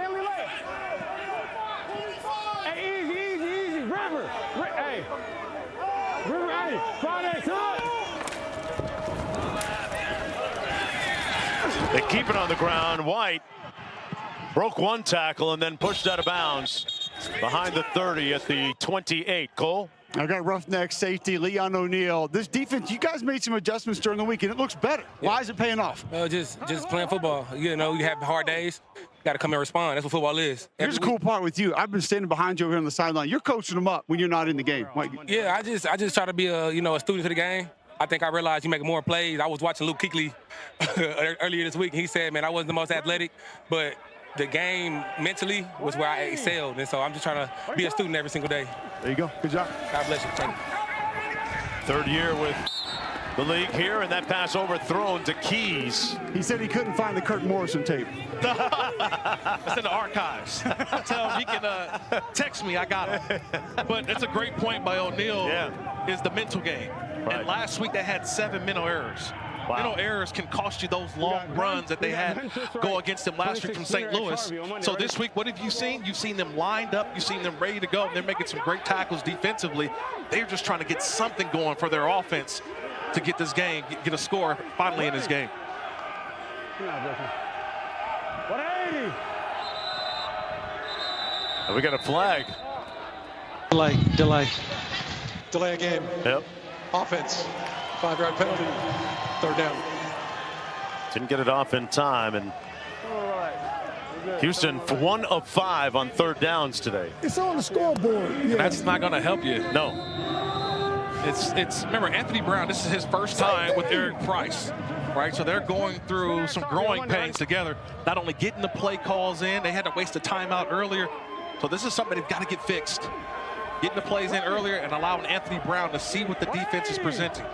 They keep it on the ground. White broke one tackle and then pushed out of bounds behind the 30 at the 28. Cole? I got Roughnecks safety Leon O'Neal. This defense, you guys made some adjustments during the week, and it looks better. Why is it paying off? Just playing football. You know, you have hard days. Got to come and respond. That's what football is. Here's the cool part with you. I've been standing behind you over here on the sideline. You're coaching them up when you're not in the game. Yeah, I just try to be a student to the game. I think I realized you make more plays. I was watching Luke Kuechly earlier this week. He said, man, I wasn't the most athletic, but the game mentally was where I excelled. And so I'm just trying to be a student every single day. There you go. Good job. God bless you. Thank you. 3rd year with the league here, and that pass overthrown to Keys. He said he couldn't find the Kirk Morrison tape. It's in the archives. Tell him he can text me. I got him. But it's a great point by O'Neal. Is the mental game. Right. And last week they had 7 mental errors. Wow. Mental errors can cost you those long runs that they had go against them last week from St. Louis. So this week, what have you seen? You've seen them lined up. You've seen them ready to go. They're making some great tackles defensively. They're just trying to get something going for their offense to get this game, get a score finally in this game. 180. And we got a flag. Delay a game. Yep. Offense. 5-yard penalty. 3rd down. Didn't get it off in time, and Houston 1 of 5 on 3rd downs today. It's on the scoreboard. Yeah. That's not going to help you. No. It's remember Anthony Brown. This is his first time with Eric Price. right? So they're going through some growing pains together, not only getting the play calls in, they had to waste a timeout earlier. So this is something they've got to get fixed. Getting the plays in earlier and allowing Anthony Brown to see what the defense is presenting.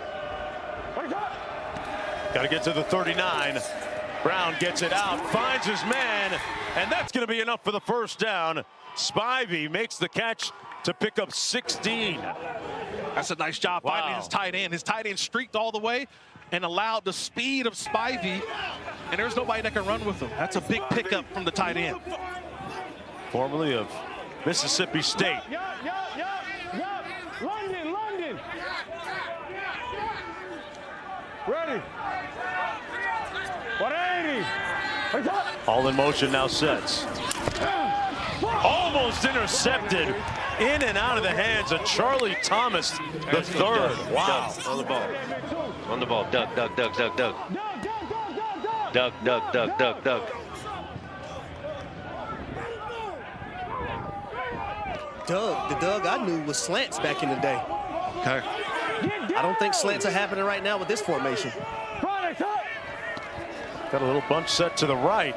Got to get to the 39. Brown gets it out, finds his man, and that's going to be enough for the first down. Spivey makes the catch to pick up 16. That's a nice job finding his tight end. His tight end streaked all the way and allowed the speed of Spivey, and there's nobody that can run with him. That's a big pickup from the tight end. Formerly of Mississippi State. London. Ready. 180. All in motion now sets. Almost intercepted. In and out of the hands of Charlie Thomas, the third. Wow. On the ball. On the ball. Duck. Doug. The Doug I knew was slants back in the day. Okay. I don't think slants are happening right now with this formation. Got a little bunch set to the right.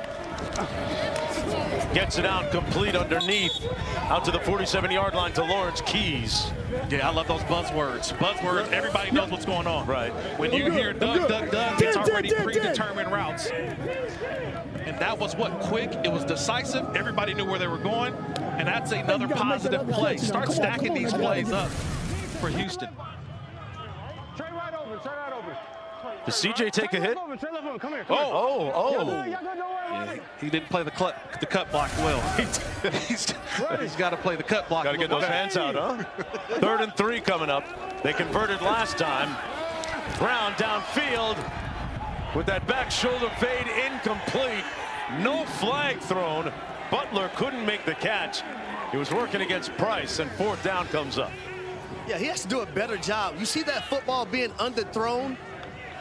Gets it out complete underneath. Out to the 47-yard line to Lawrence Keys. Yeah, I love those buzzwords. Buzzwords, everybody knows what's going on. Right. When you hear Doug, it's already predetermined routes. And that was what? Quick. It was decisive. Everybody knew where they were going. And that's another positive play. Start stacking these plays up for Houston. Straight right over. Does CJ take a hit? Come here. Yeah, he didn't play the cut block well. He's got to play the cut block. Got to get those hands out, huh? 3rd and 3 coming up. They converted last time. Brown downfield with that back shoulder fade incomplete. No flag thrown. Butler couldn't make the catch. He was working against Price, and 4th down comes up. Yeah, he has to do a better job. You see that football being underthrown?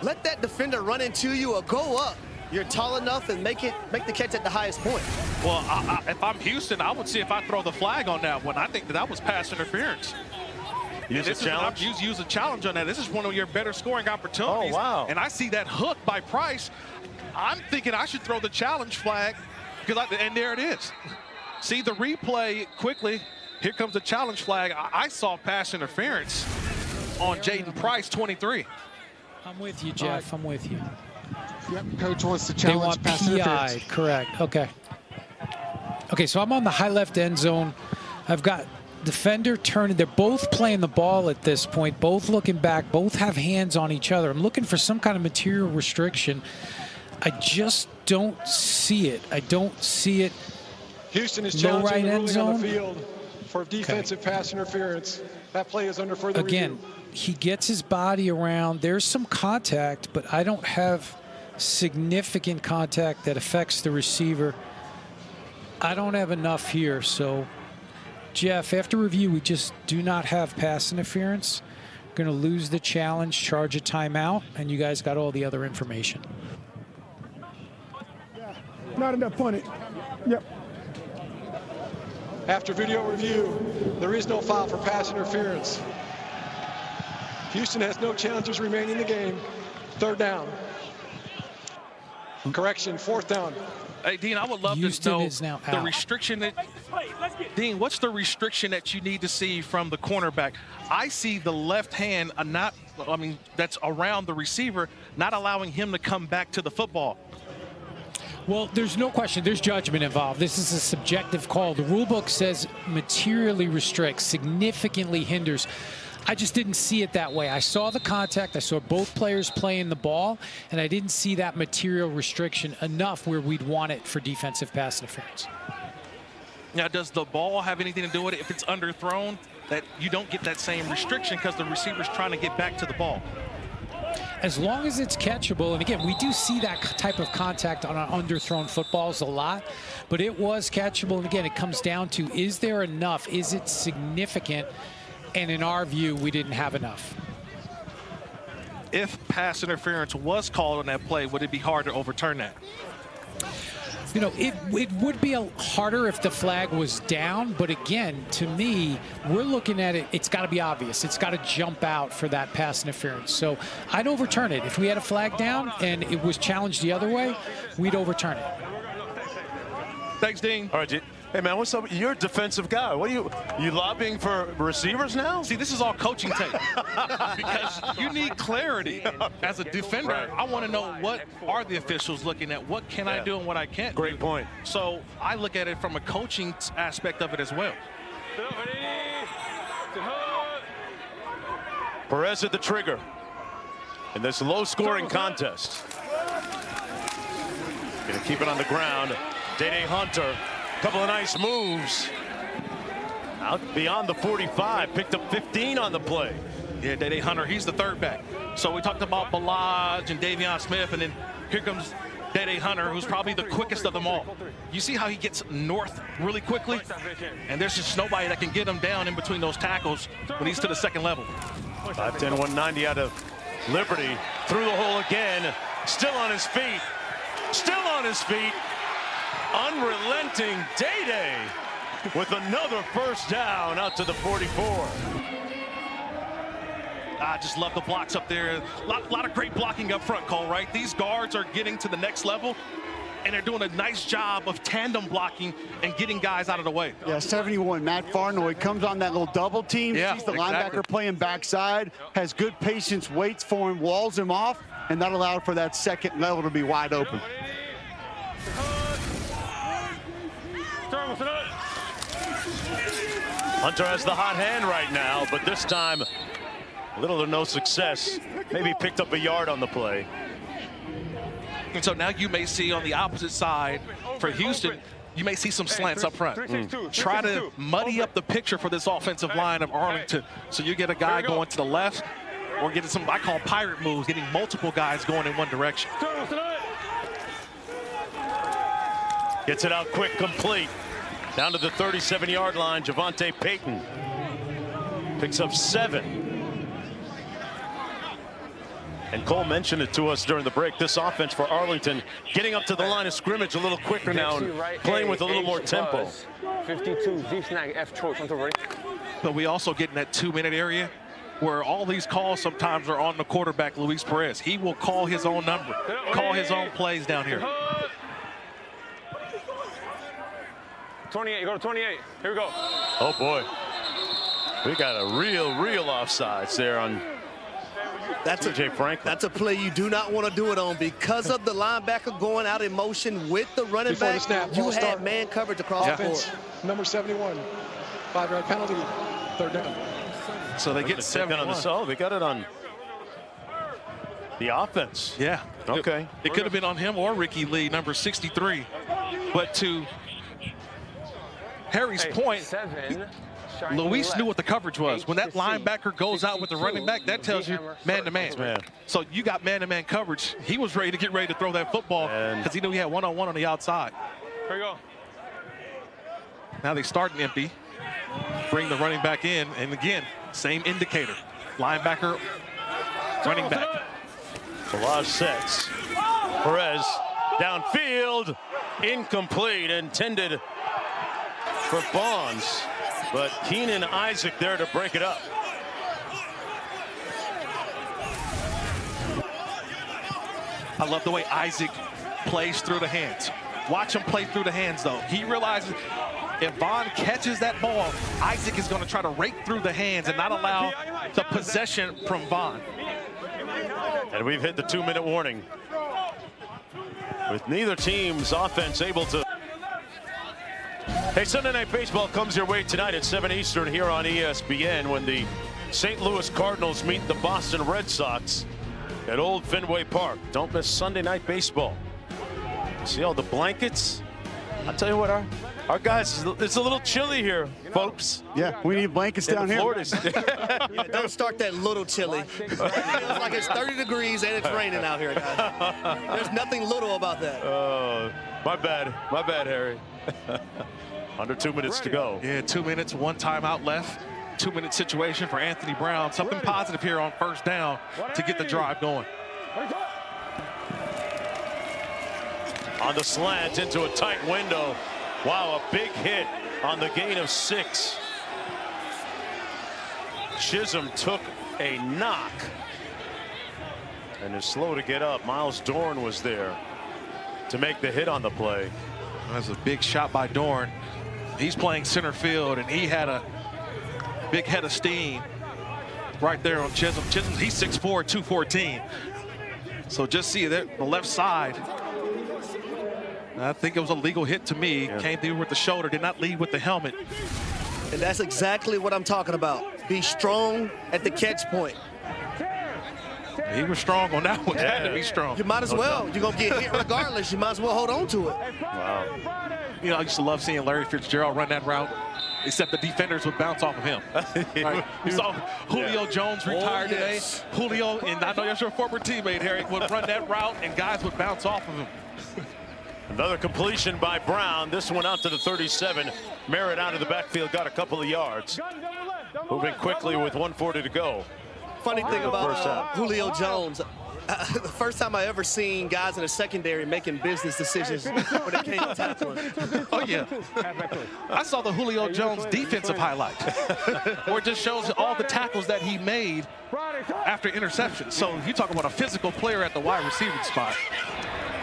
Let that defender run into you or go up. You're tall enough and make the catch at the highest point. Well, if I'm Houston, I would see if I throw the flag on that one. I think that was pass interference. Use a challenge? Use a challenge on that. This is one of your better scoring opportunities. Oh, wow. And I see that hook by Price. I'm thinking I should throw the challenge flag, and there it is. See the replay quickly. Here comes the challenge flag. I saw pass interference on Jaden Price, 23. I'm with you, Jeff. I'm with you. Yep, coach wants to challenge pass interference. PI, correct. Okay. Okay, so I'm on the high left end zone. I've got defender turning. They're both playing the ball at this point, both looking back, both have hands on each other. I'm looking for some kind of material restriction. I just don't see it. I don't see it. Houston is Low challenging right the end ruling on zone. the field for defensive pass interference. That play is under further review. He gets his body around. There's some contact, but I don't have significant contact that affects the receiver. I don't have enough here. So, Jeff, after review, we just do not have pass interference. Going to lose the challenge, charge a timeout, and you guys got all the other information. Not enough punting. Yep. After video review, there is no foul for pass interference. Houston has no challengers remaining in the game. 3rd down. Correction, 4th down. Hey, Dean, I would love Houston to know is now the out. restriction that... Dean, what's the restriction that you need to see from the cornerback? I see the left hand that's around the receiver, not allowing him to come back to the football. Well, there's no question. There's judgment involved. This is a subjective call. The rule book says materially restricts, significantly hinders. I just didn't see it that way. I saw the contact. I saw both players playing the ball, and I didn't see that material restriction enough where we'd want it for defensive pass interference. Now, does the ball have anything to do with it? If it's underthrown, that you don't get that same restriction because the receiver's trying to get back to the ball. As long as it's catchable, and again, we do see that type of contact on underthrown footballs a lot, but it was catchable. And again, it comes down to, is there enough? Is it significant? And in our view, we didn't have enough. If pass interference was called on that play, would it be hard to overturn that? you know, it would be harder if the flag was down. But again, to me, we're looking at it. It's got to be obvious. It's got to jump out for that pass interference. So I'd overturn it. If we had a flag down and it was challenged the other way, we'd overturn it. Thanks, Dean. All right, hey, man, what's up? You're a defensive guy. What are you lobbying for receivers now? See, this is all coaching tape. Because you need clarity as a defender. Right. I want to know what are the officials looking at? What can I do and what I can't do? Great point. So I look at it from a coaching aspect of it as well. Perez at the trigger in this low-scoring contest. Gonna keep it on the ground. Day Hunter, couple of nice moves. Out beyond the 45, picked up 15 on the play. Yeah, Day Hunter, he's the third back. So we talked about Balaj and Davion Smith, and then here comes Day Hunter, who's probably the quickest of them all. You see how he gets north really quickly? And there's just nobody that can get him down in between those tackles when he's to the second level. 5'10", 190 out of Liberty. Through the hole again. Still on his feet. Still on his feet. Unrelenting Day with another first down out to the 44. I just love the blocks up there. A lot of great blocking up front, Cole, right? These guards are getting to the next level, and they're doing a nice job of tandem blocking and getting guys out of the way. Yeah, 71, Matt Farnoy comes on that little double team, sees the linebacker playing backside, has good patience, waits for him, walls him off, and that allowed for that second level to be wide open. Hunter has the hot hand right now, but this time little or no success. Maybe picked up a yard on the play. And so now you may see on the opposite side for Houston, you may see some slants up front. Try to muddy up the picture for this offensive line of Arlington. So you get a guy going to the left or getting some, I call pirate moves, getting multiple guys going in one direction. Gets it out quick, complete. Down to the 37-yard line, Javonte Payton. Picks up 7. And Cole mentioned it to us during the break. This offense for Arlington getting up to the line of scrimmage a little quicker now and playing with a little more tempo. 52, deep snag, F choice, ready. But we also get in that 2-minute area where all these calls sometimes are on the quarterback, Luis Perez. He will call his own number, call his own plays down here. 28, go to 28. Here we go. Oh, boy. We got a real offsides there on TJ Franklin. That's a play you do not want to do it on because of the linebacker going out in motion with the running back. You had man coverage across the board. Number 71, 5-yard penalty, 3rd down. So they get 7 on the they got it on the offense. Yeah. Okay. It could have been on him or Ricky Lee, number 63. But to Harry's point, Luis knew what the coverage was. When that linebacker goes out with the running back, that tells you man-to-man. So you got man-to-man coverage. He was ready to get ready to throw that football because he knew he had one-on-one on the outside. Here we go. Now they start empty, bring the running back in, and again, same indicator. Linebacker, running back. Balaj sets. Perez downfield, incomplete, intended for Bonds. But Keenan Isaac there to break it up. I love the way Isaac plays through the hands. Watch him play through the hands, though. He realizes if Vaughn catches that ball, Isaac is going to try to rake through the hands and not allow the possession from Vaughn. And we've hit the 2-minute warning. With neither team's offense able to. Hey, Sunday Night Baseball comes your way tonight at 7 Eastern here on ESPN when the St. Louis Cardinals meet the Boston Red Sox at Old Fenway Park. Don't miss Sunday Night Baseball. See all the blankets? I'll tell you what, our guys, it's a little chilly here, folks. Yeah, we need blankets down here. Yeah, don't start that little chilly. It feels like it's 30 degrees and it's raining out here, guys. There's nothing little about that. My bad, Harry. Under 2 minutes to go. Yeah, 2 minutes, 1 timeout left. 2-minute situation for Anthony Brown. Something positive here on first down to get the drive going. on the slant into a tight window. Wow, a big hit on the gain of 6. Chisholm took a knock and is slow to get up. Miles Dorn was there to make the hit on the play. That's a big shot by Dorn. He's playing center field, and he had a big head of steam right there on Chisholm. Chisholm, he's 6'4", 214. So just see that the left side. I think it was a legal hit to me. Yeah. Came through with the shoulder, did not lead with the helmet. And that's exactly what I'm talking about. Be strong at the catch point. He was strong on that one. Yeah. Had to be strong. You might as well. You're going to get hit regardless. You might as well hold on to it. Wow. You know, I used to love seeing Larry Fitzgerald run that route, except the defenders would bounce off of him. Right? You saw Julio Jones retired today. Julio, and I know you're your former teammate, Harry, would run that route, and guys would bounce off of him. Another completion by Brown. This one out to the 37. Merritt out of the backfield, got a couple of yards. Moving quickly with 1:40 to go. Funny thing about Julio Jones, the first time I ever seen guys in the secondary making business decisions when it came to tackling. Oh, yeah. I saw the Julio Jones defensive highlight, where it just shows all the tackles that he made after interception. So you talk about a physical player at the wide receiving spot.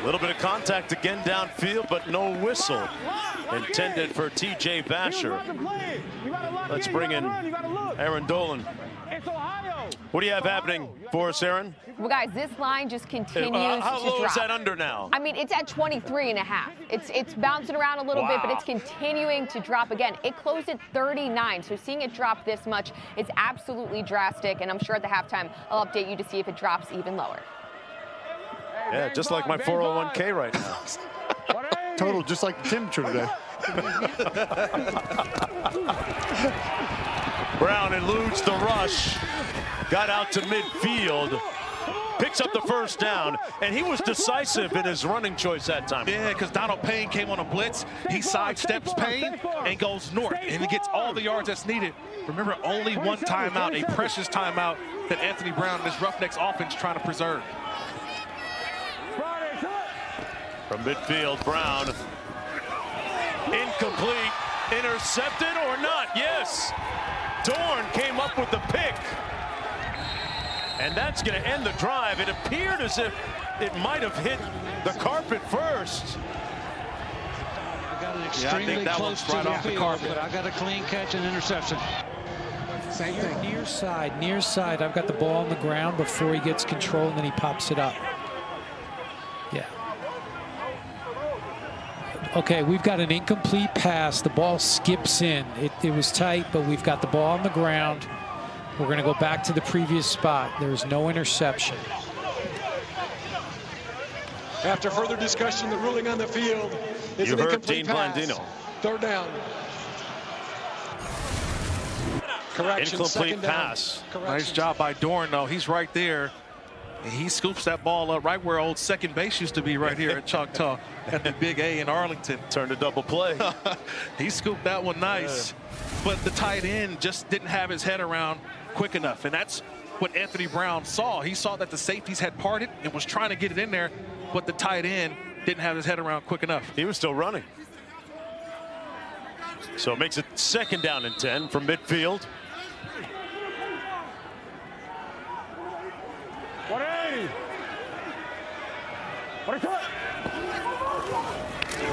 A little bit of contact again downfield, but no whistle intended for T.J. Basher. Let's bring in Aaron Dolan. What do you have happening for us, Aaron? Well, guys, this line just continues how to low drop. is that under now? I mean, it's at 23.5. It's bouncing around a little bit, but it's continuing to drop again. It closed at 39, so seeing it drop this much is absolutely drastic, and I'm sure at the halftime I'll update you to see if it drops even lower. Yeah, just like my 401k right now. Total, just like the temperature today. Brown eludes the rush, got out to midfield, picks up the first down, and he was decisive in his running choice that time. Yeah, because Donald Payne came on a blitz. He sidesteps Payne and goes north, and he gets all the yards that's needed. Remember, only one timeout, a precious timeout that Anthony Brown and his Roughnecks offense trying to preserve. From midfield, Brown. Incomplete. Intercepted or not? Yes. Dorn came up with the pick. And that's going to end the drive. It appeared as if it might have hit the carpet first. I got it extremely close to the field, but I got a clean catch and interception. Same thing. Near side. I've got the ball on the ground before he gets control, and then he pops it up. Yeah. Okay, we've got an incomplete pass. The ball skips in. It was tight, but we've got the ball on the ground. We're going to go back to the previous spot. There's no interception. After further discussion, the ruling on the field is an incomplete pass. Blandino. Third down. Correction, Incomplete pass. Nice job by Dorn, though. He's right there. And he scoops that ball up right where old second base used to be right here at Choctaw at the Big A in Arlington. Turned a double play. He scooped that one nice. Yeah. But the tight end just didn't have his head around quick enough. And that's what Anthony Brown saw. He saw that the safeties had parted and was trying to get it in there, but the tight end didn't have his head around quick enough. He was still running. So it makes it 2nd down and 10 from midfield. 180.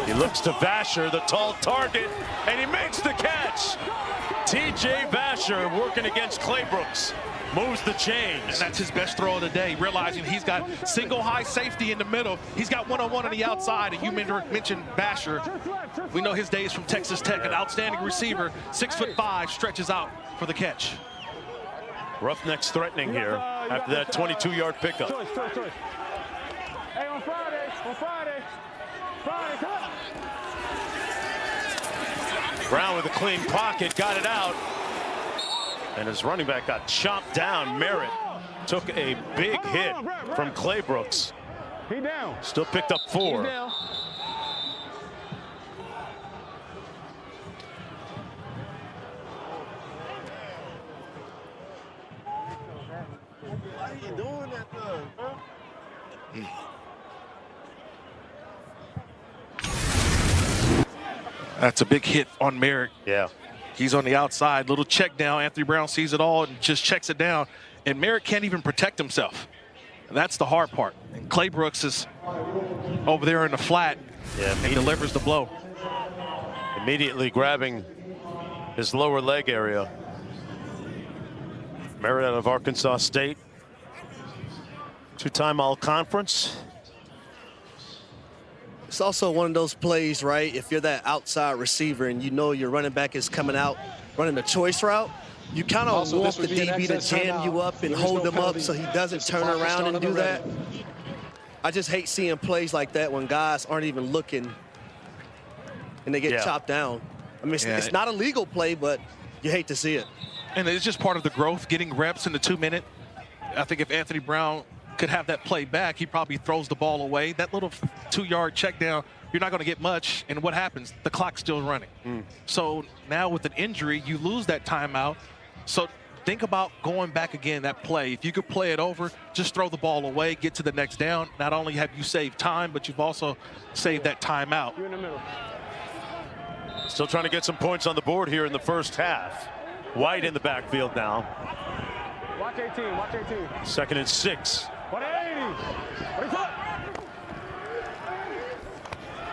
He looks to Vasher, the tall target, and he makes the catch. T.J. Vasher working against Claybrooks. Moves the chains. And that's his best throw of the day, realizing he's got single high safety in the middle. He's got one-on-one on the outside, and you mentioned Vasher. We know his days from Texas Tech, an outstanding receiver, 6'5", stretches out for the catch. Roughnecks threatening here after that 22-yard pickup. Hey, on Friday, come on. Brown with a clean pocket, got it out. And his running back got chopped down. Merritt took a big hit from Claybrooks. He down. Still picked up 4. He's down. Why are you doing that though? That's a big hit on Merrick. Yeah. He's on the outside. Little check down. Anthony Brown sees it all and just checks it down. And Merrick can't even protect himself. And that's the hard part. And Clay Brooks is over there in the flat and delivers the blow. Immediately grabbing his lower leg area. Merritt out of Arkansas State. Two-time all-conference. It's also one of those plays, right? If you're that outside receiver and you know your running back is coming out running the choice route, you kind of want the DB to jam you up and hold him up so he doesn't turn around and do that. I just hate seeing plays like that when guys aren't even looking and they get chopped down. I mean, it's not a legal play, but you hate to see it. And it's just part of the growth, getting reps in the 2-minute. I think if Anthony Brown could have that play back, he probably throws the ball away. That little 2-yard check down, you're not going to get much. And what happens? The clock's still running. So now with an injury, you lose that timeout. So think about going back again, that play. If you could play it over, just throw the ball away, get to the next down. Not only have you saved time, but you've also saved that timeout. You in the middle. Still trying to get some points on the board here in the first half. White in the backfield now. Watch 18, watch 18. 2nd and 6. 180.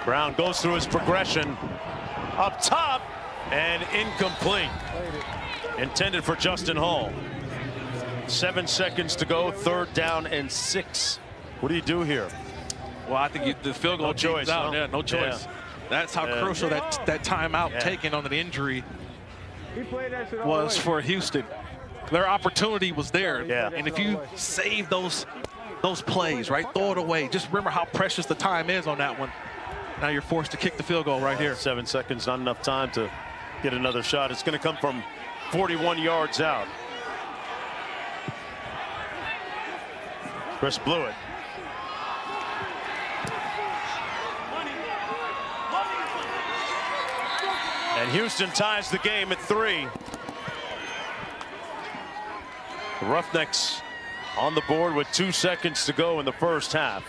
Brown goes through his progression. Up top and incomplete. Intended for Justin Hall. 7 seconds to go, 3rd down and 6. What do you do here? Well, I think the field goal No choice, out. huh? Yeah, no choice. Yeah. That's how crucial that timeout taken on the injury was for Houston. Their opportunity was there. And if you save those plays, right, throw it away. Just remember how precious the time is on that one. Now you're forced to kick the field goal right here. 7 seconds, not enough time to get another shot. It's going to come from 41 yards out. Chris blew it. And Houston ties the game at 3. The Roughnecks on the board with 2 seconds to go in the first half.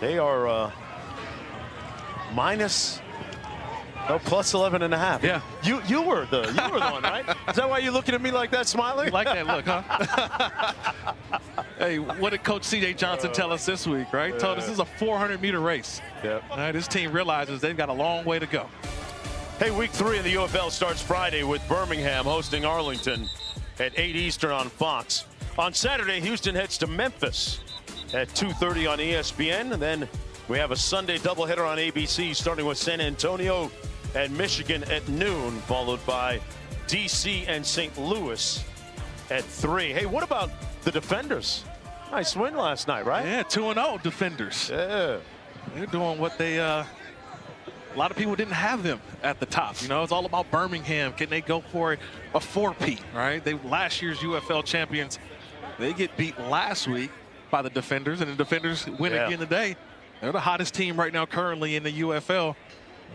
They are plus 11.5. Yeah. You were the one, right? Is that why you're looking at me like that, smiling? You like that look, huh? Hey, what did Coach C.J. Johnson tell us this week, right? Told us this is a 400-meter race. Yep. All right, this team realizes they've got a long way to go. Hey, week 3 in the UFL starts Friday with Birmingham hosting Arlington at 8 Eastern on Fox. On Saturday, Houston heads to Memphis at 2:30 on ESPN. And then we have a Sunday doubleheader on ABC, starting with San Antonio and Michigan at noon, followed by DC and St. Louis at 3. Hey, what about the Defenders? Nice win last night, right? Yeah, 2-0 Defenders. Yeah. They're doing what they, a lot of people didn't have them at the top. You know, it's all about Birmingham. Can they go for a 4-peat, right? They last year's UFL champions. They get beat last week by the Defenders, and the Defenders win again today. They're the hottest team right now currently in the UFL.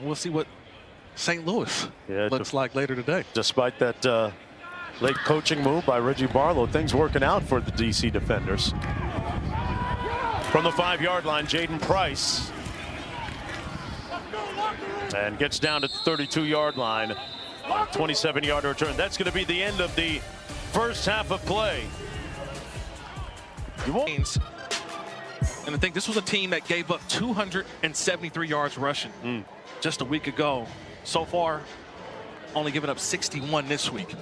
We'll see what St. Louis looks like later today. Despite that late coaching move by Reggie Barlow, things working out for the DC Defenders. From the 5-yard line, Jaden Price. And gets down to the 32-yard line. 27-yard return. That's going to be the end of the first half of play. And I think this was a team that gave up 273 yards rushing just a week ago. So far, only giving up 61 this week.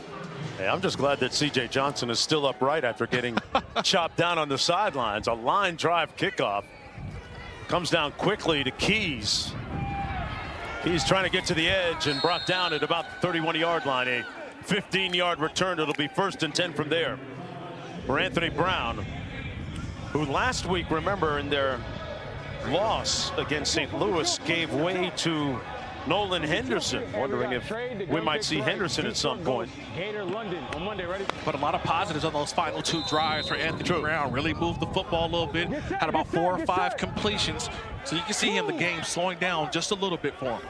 Hey, I'm just glad that C.J. Johnson is still upright after getting chopped down on the sidelines. A line drive kickoff. Comes down quickly to Keys. He's trying to get to the edge and brought down at about the 31-yard line. A 15-yard return. It'll be 1st and 10 from there for Anthony Brown, who last week, remember, in their loss against St. Louis, gave way to Nolan Henderson. Wondering if we might see Henderson at some point. But a lot of positives on those final 2 drives for Anthony Brown. Really moved the football a little bit. Had about 4 or 5 completions. So you can see him, the game slowing down just a little bit for him.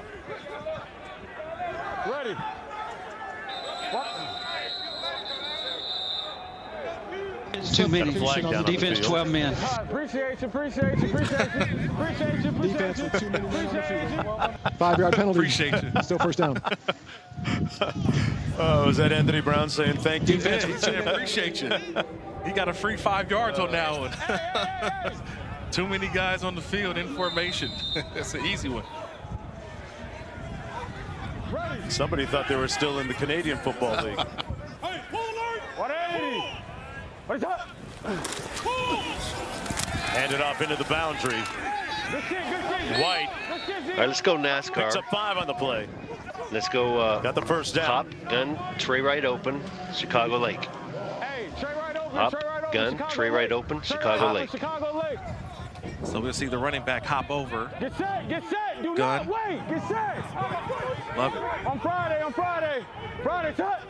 Too many. On the defense, 12 men. Appreciate you. Defense with too many men on the field. 5-yard penalty. Appreciate you. Still first down. Was that Anthony Brown saying thank you? Yeah, he said appreciate you. He got a free 5 yards on that one. Too many guys on the field in formation. That's an easy one. Somebody thought they were still in the Canadian Football League. 180. What is up? Handed off into the boundary. White. All right, let's go NASCAR. Picks up 5 on the play. Let's go. Got the first down. Hop, gun, tray right open, Chicago Lake. Hey, tray right open. Hop, tray right open, gun, Chicago tray Lake. right open, Chicago Lake. Chicago Lake. So we'll see the running back hop over. Get set. Do Gun. not wait. Get set. Love it. On Friday. Friday, set.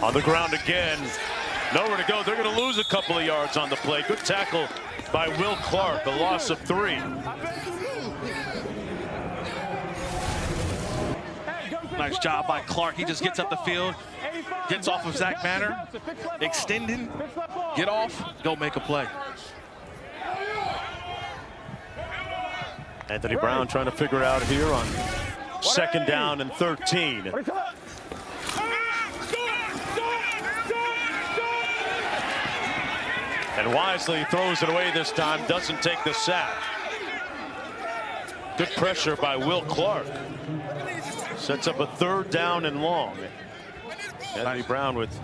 On the ground again. Nowhere to go. They're going to lose a couple of yards on the play. Good tackle by Will Clark. A loss of 3. Nice job by Clark. He just gets up the field, gets off of Zach Banner, extending, get off, go make a play. Anthony Brown trying to figure out here on 2nd down and 13. And wisely throws it away this time, doesn't take the sack. Good pressure by Will Clark. Sets up a 3rd down and long. Anthony Brown with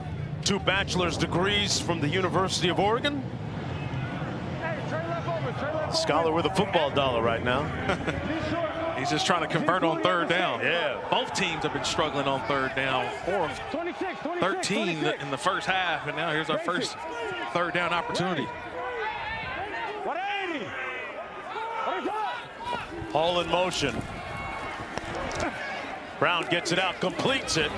2 bachelor's degrees from the University of Oregon. Scholar with a football dollar right now. He's just trying to convert on 3rd down. Yeah. Both teams have been struggling on 3rd down. 4 of 13 in the first half, and now here's our first 3rd down opportunity. 180. Hall in motion. Brown gets it out, completes it,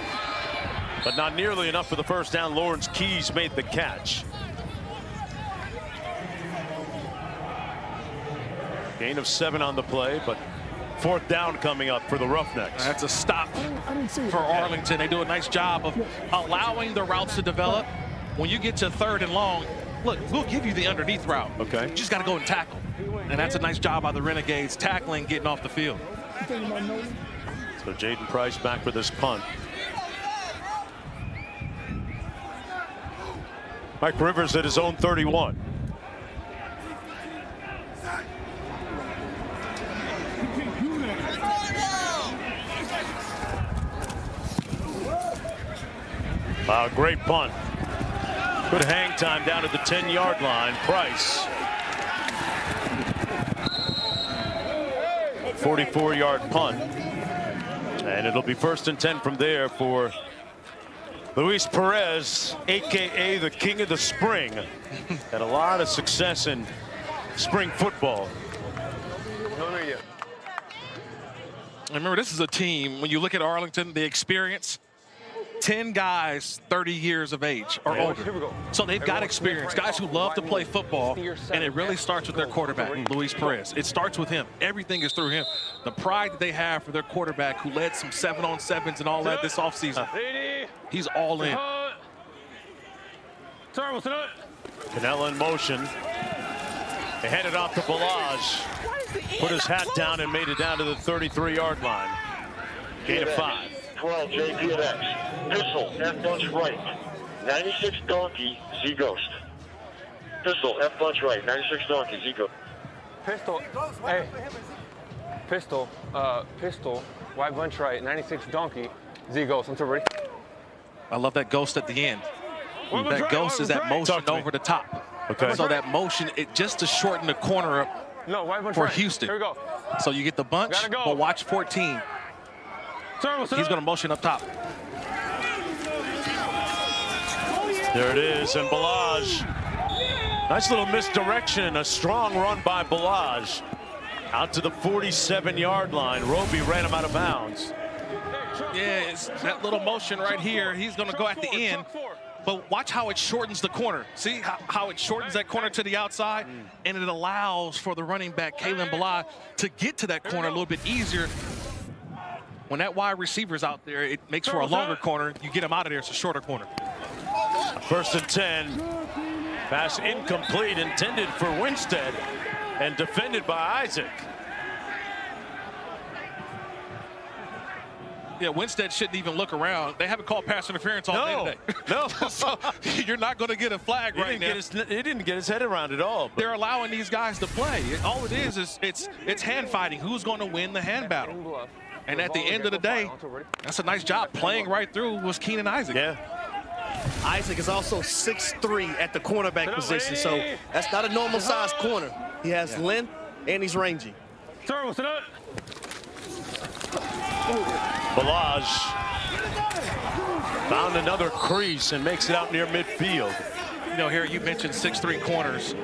but not nearly enough for the first down. Lawrence Keys made the catch. Gain of 7 on the play, but 4th down coming up for the Roughnecks. That's a stop for Arlington. They do a nice job of allowing the routes to develop. When you get to 3rd and long, look, we'll give you the underneath route. Okay. You just got to go and tackle. And that's a nice job by the Renegades, tackling, getting off the field. So Jaden Price back for this punt. Mike Rivers at his own 31. Great punt. Good hang time down at the 10-yard line. Price. 44-yard punt. And it'll be 1st and 10 from there for Luis Perez, a.k.a. the King of the Spring. Had a lot of success in spring football. And remember, this is a team, when you look at Arlington, the experience, 10 guys 30 years of age or older. So they've got experience, guys who love to play football, and it really starts with their quarterback, Luis Perez. It starts with him. Everything is through him. The pride that they have for their quarterback, who led some 7-on-7s and all that this offseason. He's all in. Canella in motion. They handed off to Balaj. Put his hat down and made it down to the 33-yard line. Gain of 5. 12 JPNX. Pistol, F-bunch right. 96 Donkey, Z-Ghost. Pistol, F-bunch right. 96 Donkey, Z-Ghost. Pistol, hey. Pistol, white bunch right. 96 Donkey, Z-Ghost. I'm ready. I love that ghost at the end. That ghost is that motion over the top. Okay. So that motion, just to shorten the corner up for Houston. Here we go. So you get the bunch, but watch 14. He's going to motion up top. There it is, and Balaj. Nice little misdirection, a strong run by Balaj. Out to the 47-yard line. Roby ran him out of bounds. Yeah, it's that little motion right here. He's going to go at the end. But watch how it shortens the corner. See how it shortens that corner to the outside? And it allows for the running back, Kalen Balaj, to get to that corner a little bit easier. When that wide receiver's out there, it makes for a longer corner. You get him out of there, it's a shorter corner. First and 10. Pass incomplete, intended for Winstead and defended by Isaac. Yeah, Winstead shouldn't even look around. They haven't called pass interference all day today. No. So you're not going to get a flag right now. He didn't get his head around it all. They're allowing these guys to play. All it is it's hand fighting. Who's going to win the hand battle? And at the end of the day, that's a nice job. Playing right through was Keenan Isaac. Yeah. Isaac is also 6'3" at the cornerback position, so that's not a normal size corner. He has length and he's rangy. Balazs found another crease and makes it out near midfield. You know, here you mentioned 6'3" corners.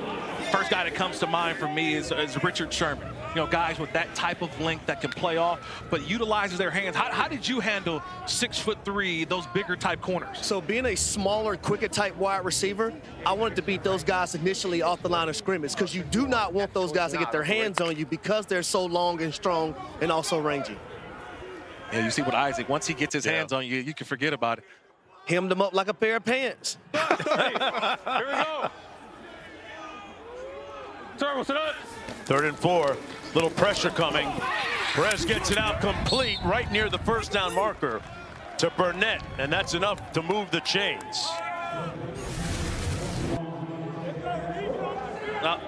First guy that comes to mind for me is Richard Sherman. You know, guys with that type of length that can play off, but utilizes their hands. How did you handle 6'3", those bigger type corners? So being a smaller, quicker type wide receiver, I wanted to beat those guys initially off the line of scrimmage because you do not want those guys to get their hands on you because they're so long and strong and also rangy. Yeah, you see what Isaac, once he gets his hands on you, you can forget about it. Hemmed them up like a pair of pants. Here we go. Third and 4. Little pressure coming. Perez gets it out complete right near the first down marker to Burnett, and that's enough to move the chains.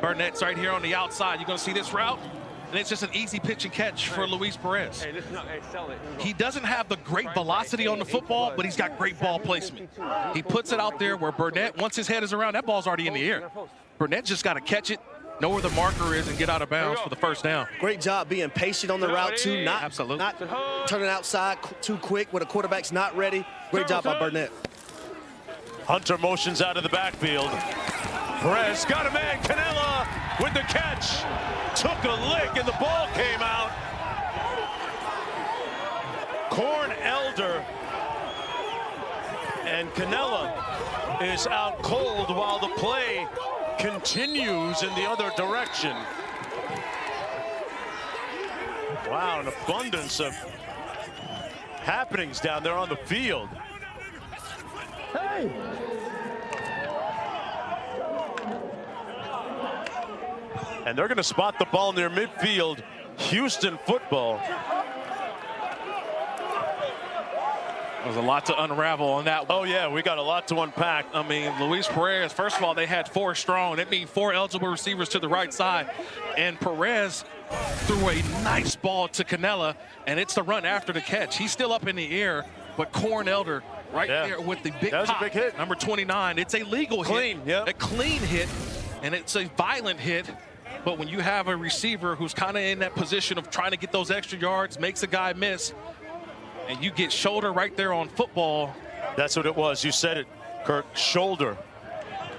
Burnett's right here on the outside. You're going to see this route, and it's just an easy pitch and catch for Luis Perez. He doesn't have the great velocity on the football, but he's got great ball placement. He puts it out there where Burnett, once his head is around, that ball's already in the air. Burnett just got to catch it, know where the marker is, and get out of bounds for the first down. Great job being patient on the route, too. Not turning outside too quick when the quarterback's not ready. Great job by Burnett. Hunter motions out of the backfield. Perez got a man. Canella with the catch. Took a lick, and the ball came out. Corn Elder and Canella is out cold while the play continues in the other direction. Wow, an abundance of happenings down there on the field. Hey! And they're going to spot the ball near midfield. Houston football. There's a lot to unravel on that one. Oh, yeah, we got a lot to unpack. I mean, Luis Perez, first of all, they had 4 strong. That means 4 eligible receivers to the right side. And Perez threw a nice ball to Canella, and it's the run after the catch. He's still up in the air, but Corn Elder right there with the big That was pop, a big hit. number 29. It's a legal Clean, hit. yeah. A clean hit, and it's a violent hit. But when you have a receiver who's kind of in that position of trying to get those extra yards, makes a guy miss, and you get shoulder right there on football. That's what it was. You said it, Kurt. Shoulder.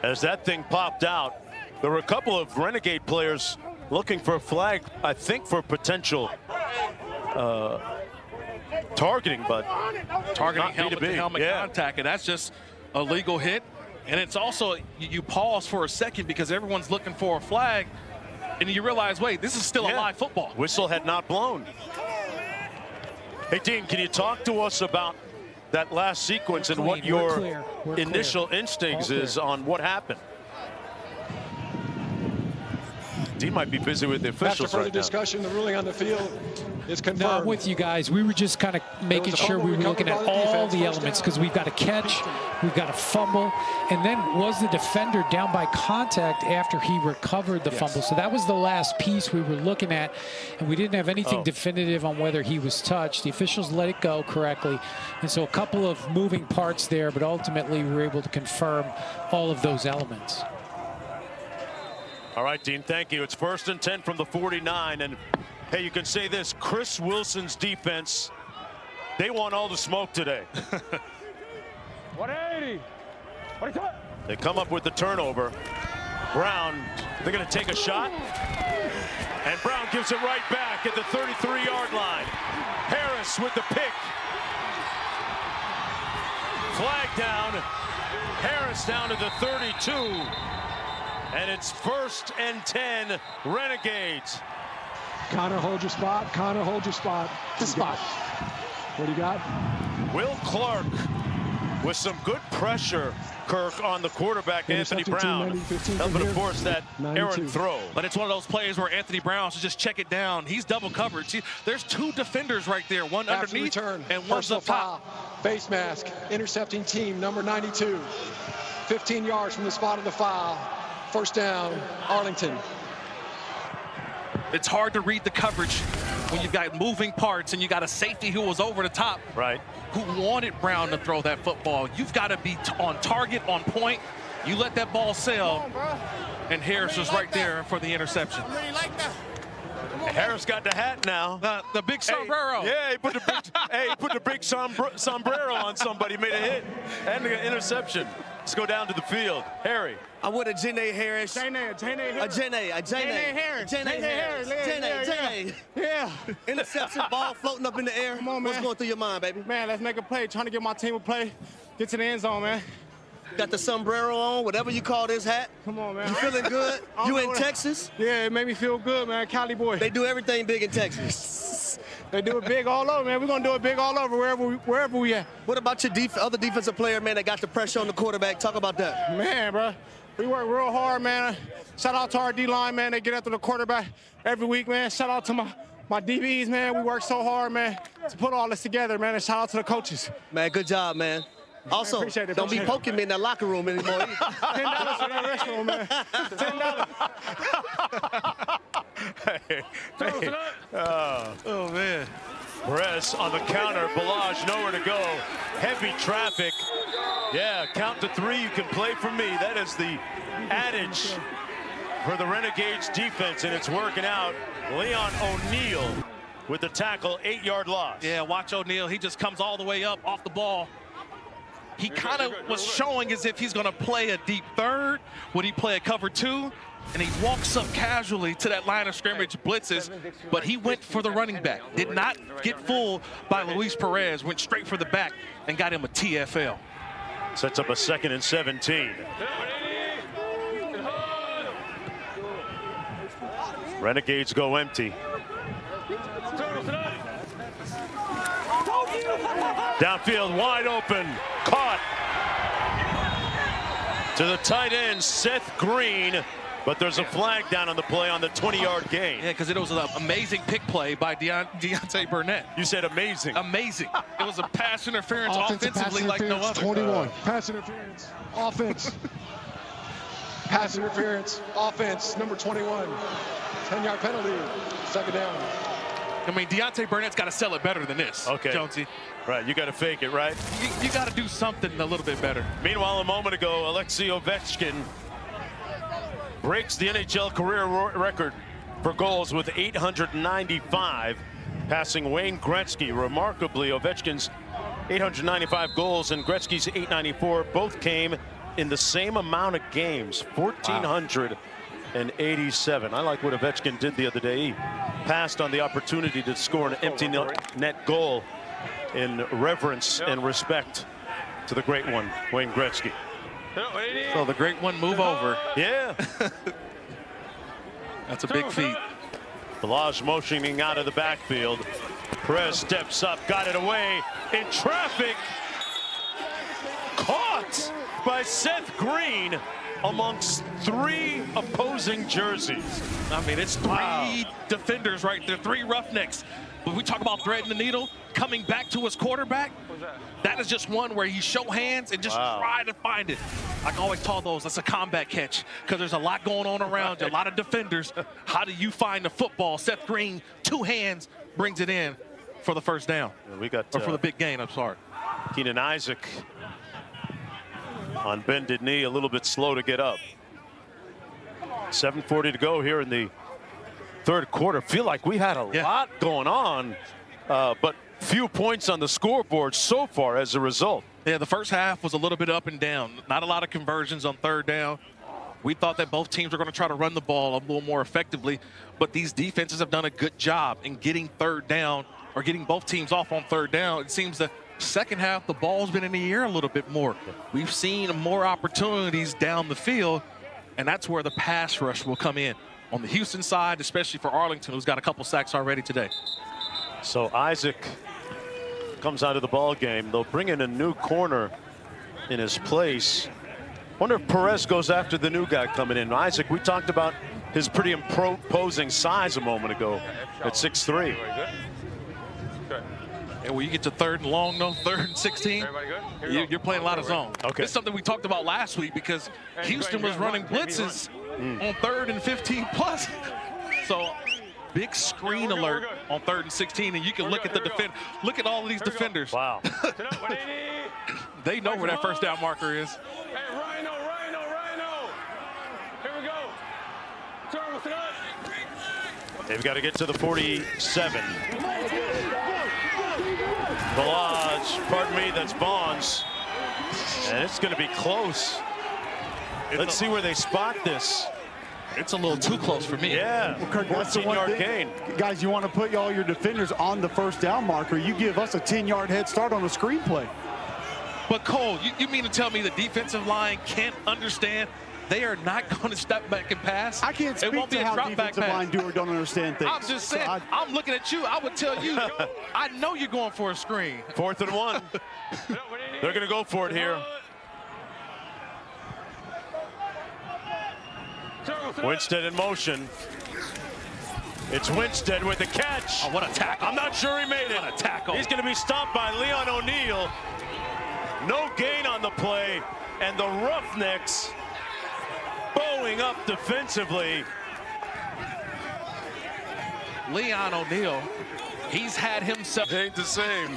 As that thing popped out, there were a couple of Renegade players looking for a flag, I think, for potential targeting, but targeting not helmet-to-helmet contact, and that's just a legal hit. And it's also, you pause for a second because everyone's looking for a flag, and you realize, wait, this is still a live football. Whistle had not blown. Hey, Dean, can you talk to us about that last sequence and what your initial instincts is on what happened? Dean might be busy with the officials After further right now. discussion, the ruling on the field is confirmed. No, I'm with you guys. We were just kind of making sure we were looking at all the elements because we've got a catch, we've got a fumble, and then was the defender down by contact after he recovered the fumble. So that was the last piece we were looking at, and we didn't have anything definitive on whether he was touched. The officials let it go correctly, and so a couple of moving parts there, but ultimately we were able to confirm all of those elements. All right, Dean, thank you. It's 1st and 10 from the 49, and hey, you can say this, Chris Wilson's defense, they want all the smoke today. 180. They come up with the turnover. Brown, they're going to take a shot, and Brown gives it right back at the 33-yard line. Harris with the pick. Flag down. Harris down to the 32. And it's 1st and 10, Renegades. Connor, hold your spot. Connor, hold your spot. The spot. What do you got? Will Clark with some good pressure, Kirk, on the quarterback, Anthony Brown, helping to force that errant throw. But it's one of those plays where Anthony Brown should just check it down. He's double covered. See, there's two defenders right there, one underneath and one's up top. Face mask, intercepting team number 92. 15 yards from the spot of the foul. First down, Arlington. It's hard to read the coverage when you've got moving parts and you got a safety who was over the top, right? Who wanted Brown to throw that football. You've got to be on target, on point. You let that ball sail, and Harris was right there for the interception. Harris got the hat now. The big sombrero. Hey, yeah, he put the big sombrero on somebody, made a hit, and the interception. Let's go down to the field. Harry. I'm with a Janae Harris. Janae Harris. Yeah. Interception, ball floating up in the air. Come on, man. What's going through your mind, baby? Man, let's make a play. Trying to get my team a play. Get to the end zone, man. Got the sombrero on, whatever you call this hat. Come on, man. You feeling good? You in Texas? Yeah, it made me feel good, man. Cali boy. They do everything big in Texas. They do it big all over, man. We're going to do it big all over wherever we at. What about your other defensive player, man, that got the pressure on the quarterback? Talk about that. Man, bro, we work real hard, man. Shout out to our D-line, man. They get after the quarterback every week, man. Shout out to my DBs, man. We work so hard, man, to put all this together, man. And shout out to the coaches. Man, good job, man. Also, don't be poking me in that locker room anymore. $10 for that restroom, man. $10. Oh, man. Perez on the counter. Balaj nowhere to go. Heavy traffic. Yeah, count to 3. You can play for me. That is the adage for the Renegades defense, and it's working out. Leon O'Neal with the tackle, 8-yard loss. Yeah, watch O'Neal. He just comes all the way up off the ball. He kind of was showing as if he's going to play a deep third. Would he play a cover 2? And he walks up casually to that line of scrimmage, blitzes, but he went for the running back. Did not get fooled by Luis Perez, went straight for the back and got him a TFL. Sets up a 2nd and 17. Renegades go empty. Downfield, wide open, caught to the tight end, Seth Green, but there's a flag down on the play on the 20-yard gain. Yeah, because it was an amazing pick play by Deontay Burnett. You said amazing. Amazing. It was a pass interference offensively like no other. 21. Pass interference, offense. Pass interference, offense, number 21. 10-yard penalty, 2nd down. I mean, Deontay Burnett's got to sell it better than this, Jonesy. Right, you got to fake it, right? You got to do something a little bit better. Meanwhile, a moment ago, Alexei Ovechkin breaks the NHL career record for goals with 895, passing Wayne Gretzky. Remarkably, Ovechkin's 895 goals and Gretzky's 894 both came in the same amount of games, 1,487. I like what Ovechkin did the other day. He passed on the opportunity to score an empty net goal in reverence and respect to the great one, Wayne Gretzky. So the great one move over. Yeah. That's a big feat. Balaj motioning out of the backfield. Perez steps up, got it away in traffic. Caught by Seth Green amongst 3 opposing jerseys. I mean, it's 3 defenders right there, 3 Roughnecks. When we talk about threading the needle, coming back to his quarterback, that is just one where you show hands and just try to find it. I always call those, that's a combat catch, because there's a lot going on around you, a lot of defenders. How do you find the football? Seth Green, 2 hands, brings it in for the first down. Yeah, we got or for the big gain, I'm sorry. Keenan Isaac on bended knee, a little bit slow to get up. 7:40 to go here in the 3rd quarter. Feel like we had a lot going on, but few points on the scoreboard so far as a result. Yeah, the first half was a little bit up and down. Not a lot of conversions on 3rd down. We thought that both teams were going to try to run the ball a little more effectively, but these defenses have done a good job in getting 3rd down or getting both teams off on 3rd down. It seems the second half, the ball's been in the air a little bit more. We've seen more opportunities down the field, and that's where the pass rush will come in. On the Houston side, especially for Arlington, who's got a couple sacks already today. So Isaac comes out of the ball game. They'll bring in a new corner in his place. Wonder if Perez goes after the new guy coming in. Isaac, we talked about his pretty imposing size a moment ago at 6'3". And when you get to 3rd and long, though, 3rd and 16, you're playing a lot of zone. Okay. It's something we talked about last week because Houston was running blitzes on 3rd and 15 plus. So big screen alert on 3rd and 16, and you can look at the defend. Look at all of these defenders. Wow. They know where that first down marker is. Hey, Rhino. Here we go. Turn with it up. They've got to get to the 47. Balaj, pardon me, that's Bonds. And it's going to be close. Let's see where they spot this. It's a little too close for me. Yeah, well, Kirk, that's the one thing. Gain. Guys, you want to put all your defenders on the first down marker. You give us a 10-yard head start on a screenplay. But Cole, you mean to tell me the defensive line can't understand they are not going to step back and pass? I can't speak to how defensive line do or don't understand things. I'm just saying, I'm looking at you. I would tell you, I know you're going for a screen. 4th and 1. They're going to go for it here. Winstead in motion. It's Winstead with the catch. Oh, what a tackle. I'm not sure he made it. What a tackle. He's going to be stopped by Leon O'Neal. No gain on the play. And the Roughnecks bowing up defensively. Leon O'Neal, he's had himself. Ain't the same.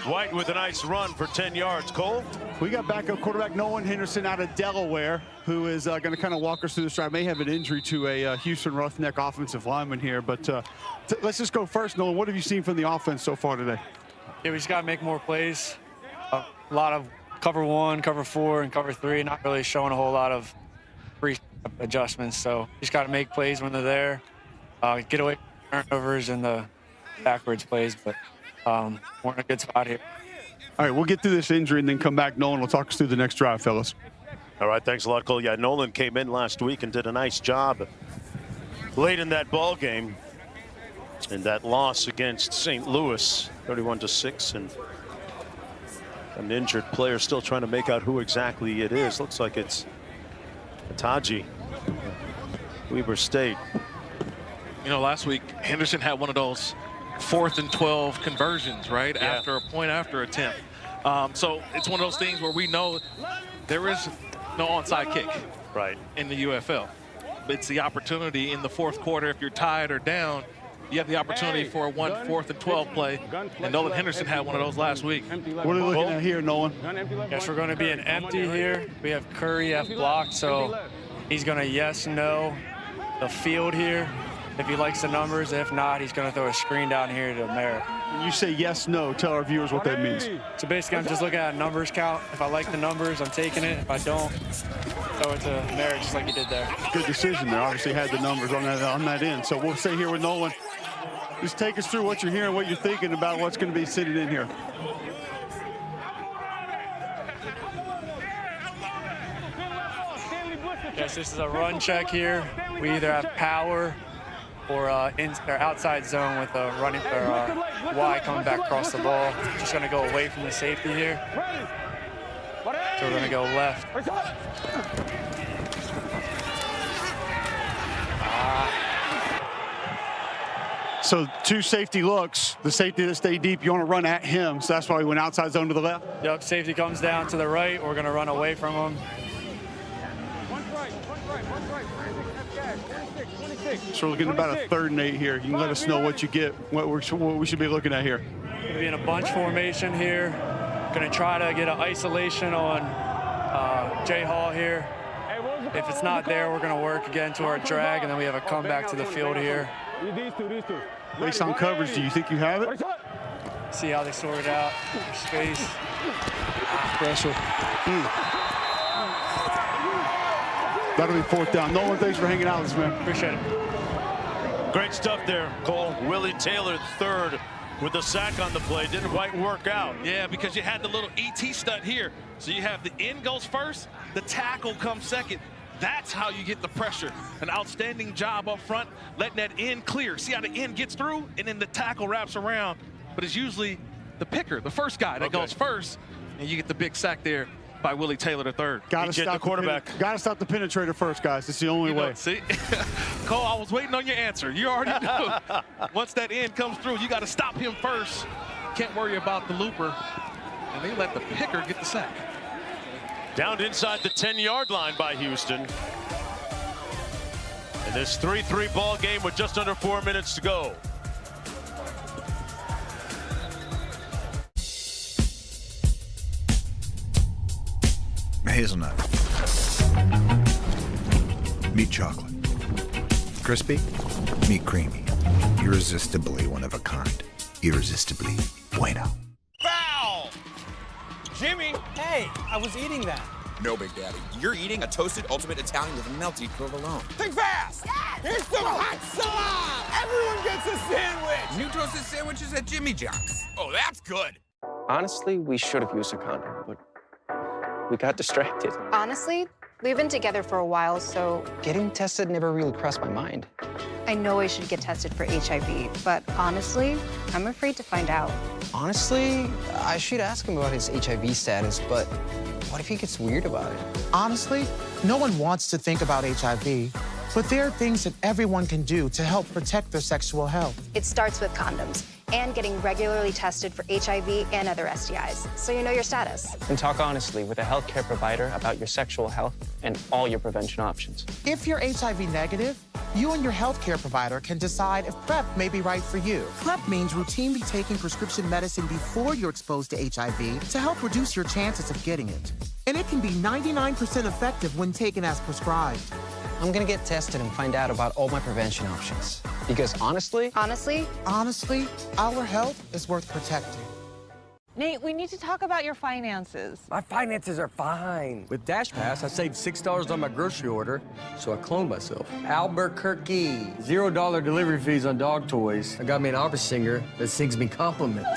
White with a nice run for 10 yards. Cole? We got backup quarterback Nolan Henderson out of Delaware, who is going to kind of walk us through this drive. May have an injury to a Houston Roughneck offensive lineman here, but let's just go first. Nolan, what have you seen from the offense so far today? Yeah, we just got to make more plays. A lot of cover 1, cover 4, and cover 3, not really showing a whole lot of adjustments. So just got to make plays when they're there, get away from turnovers and the backwards plays, but we're in a good spot here. All right, we'll get through this injury and then come back. Nolan will talk us through the next drive, fellas. All right, thanks a lot, Cole. Yeah, Nolan came in last week and did a nice job late in that ball game in that loss against St. Louis, 31-6, and an injured player still trying to make out who exactly it is. Looks like it's Ataji, Weber State. You know, last week Henderson had one of those 4th and 12 conversions, right? Yeah. After a point after attempt. So it's one of those things where we know there is no onside kick, right, in the UFL. It's the opportunity in the 4th quarter. If you're tied or down, you have the opportunity for a 4th and 12 play. And Nolan Henderson had one of those last week. What are we looking at here, Nolan? Yes, we're going to be an empty here. We have Curry F blocked, so he's going to yes, no, the field here. If he likes the numbers, if not, he's going to throw a screen down here to Merritt. You say yes, no. Tell our viewers what that means. So basically, I'm just looking at a numbers count. If I like the numbers, I'm taking it. If I don't, throw it to Merritt just like he did there. Good decision there. Obviously had the numbers on that end. So we'll stay here with Nolan. Just take us through what you're hearing, what you're thinking about what's going to be sitting in here. Yes, this is a run check here. We either have power or outside zone with a running or Y coming back across the ball. Just going to go away from the safety here. So we're going to go left. So 2 safety looks. The safety that stayed deep, you want to run at him. So that's why we went outside zone to the left. Yep, safety comes down to the right. We're going to run away from him. So we're looking at about a 3rd and 8 here. You can let us know what you get, what we should be looking at here. Going to be in a bunch formation here. Going to try to get an isolation on Jay Hall here. If it's not there, we're going to work again to our drag, and then we have a comeback to the field here. Based on coverage, do you think you have it? See how they sort it out. Space. Pressure. That'll be 4th down. Nolan, thanks for hanging out with us, man. Appreciate it. Great stuff there, Cole. Willie Taylor, 3rd with the sack on the play. Didn't quite work out. Yeah, because you had the little ET stunt here. So you have the end goes first, the tackle comes second. That's how you get the pressure. An outstanding job up front, letting that end clear. See how the end gets through, and then the tackle wraps around. But it's usually the picker, the first guy that goes first, and you get the big sack there. by Willie Taylor III. Got to stop the quarterback. Got to stop the penetrator first, guys. It's the only way. See, Cole, I was waiting on your answer. You already knew. Once that end comes through, you got to stop him first. Can't worry about the looper. And they let the picker get the sack. Down inside the 10-yard line by Houston. And this 3-3 ball game with just under 4 minutes to go. Hazelnut. Meat chocolate. Crispy. Meat creamy. Irresistibly one of a kind. Irresistibly bueno. Foul! Jimmy! Hey, I was eating that. No, Big Daddy. You're eating a toasted ultimate Italian with melty provolone. Think fast! Yes! Here's some hot sauce! Everyone gets a sandwich! New toasted sandwiches at Jimmy John's. Oh, that's good. Honestly, we should have used a condom, but we got distracted. Honestly, we've been together for a while, so... Getting tested never really crossed my mind. I know I should get tested for HIV, but honestly, I'm afraid to find out. Honestly, I should ask him about his HIV status, but what if he gets weird about it? Honestly, no one wants to think about HIV, but there are things that everyone can do to help protect their sexual health. It starts with condoms and getting regularly tested for HIV and other STIs, so you know your status. And talk honestly with a healthcare provider about your sexual health and all your prevention options. If you're HIV negative, you and your healthcare provider can decide if PrEP may be right for you. PrEP means routinely taking prescription medicine before you're exposed to HIV to help reduce your chances of getting it. And it can be 99% effective when taken as prescribed. I'm gonna get tested and find out about all my prevention options. Because honestly... Honestly, our health is worth protecting. Nate, we need to talk about your finances. My finances are fine. With Dash Pass, I saved $6 on my grocery order, so I cloned myself. Albuquerque. $0 delivery fees on dog toys. I got me an opera singer that sings me compliments.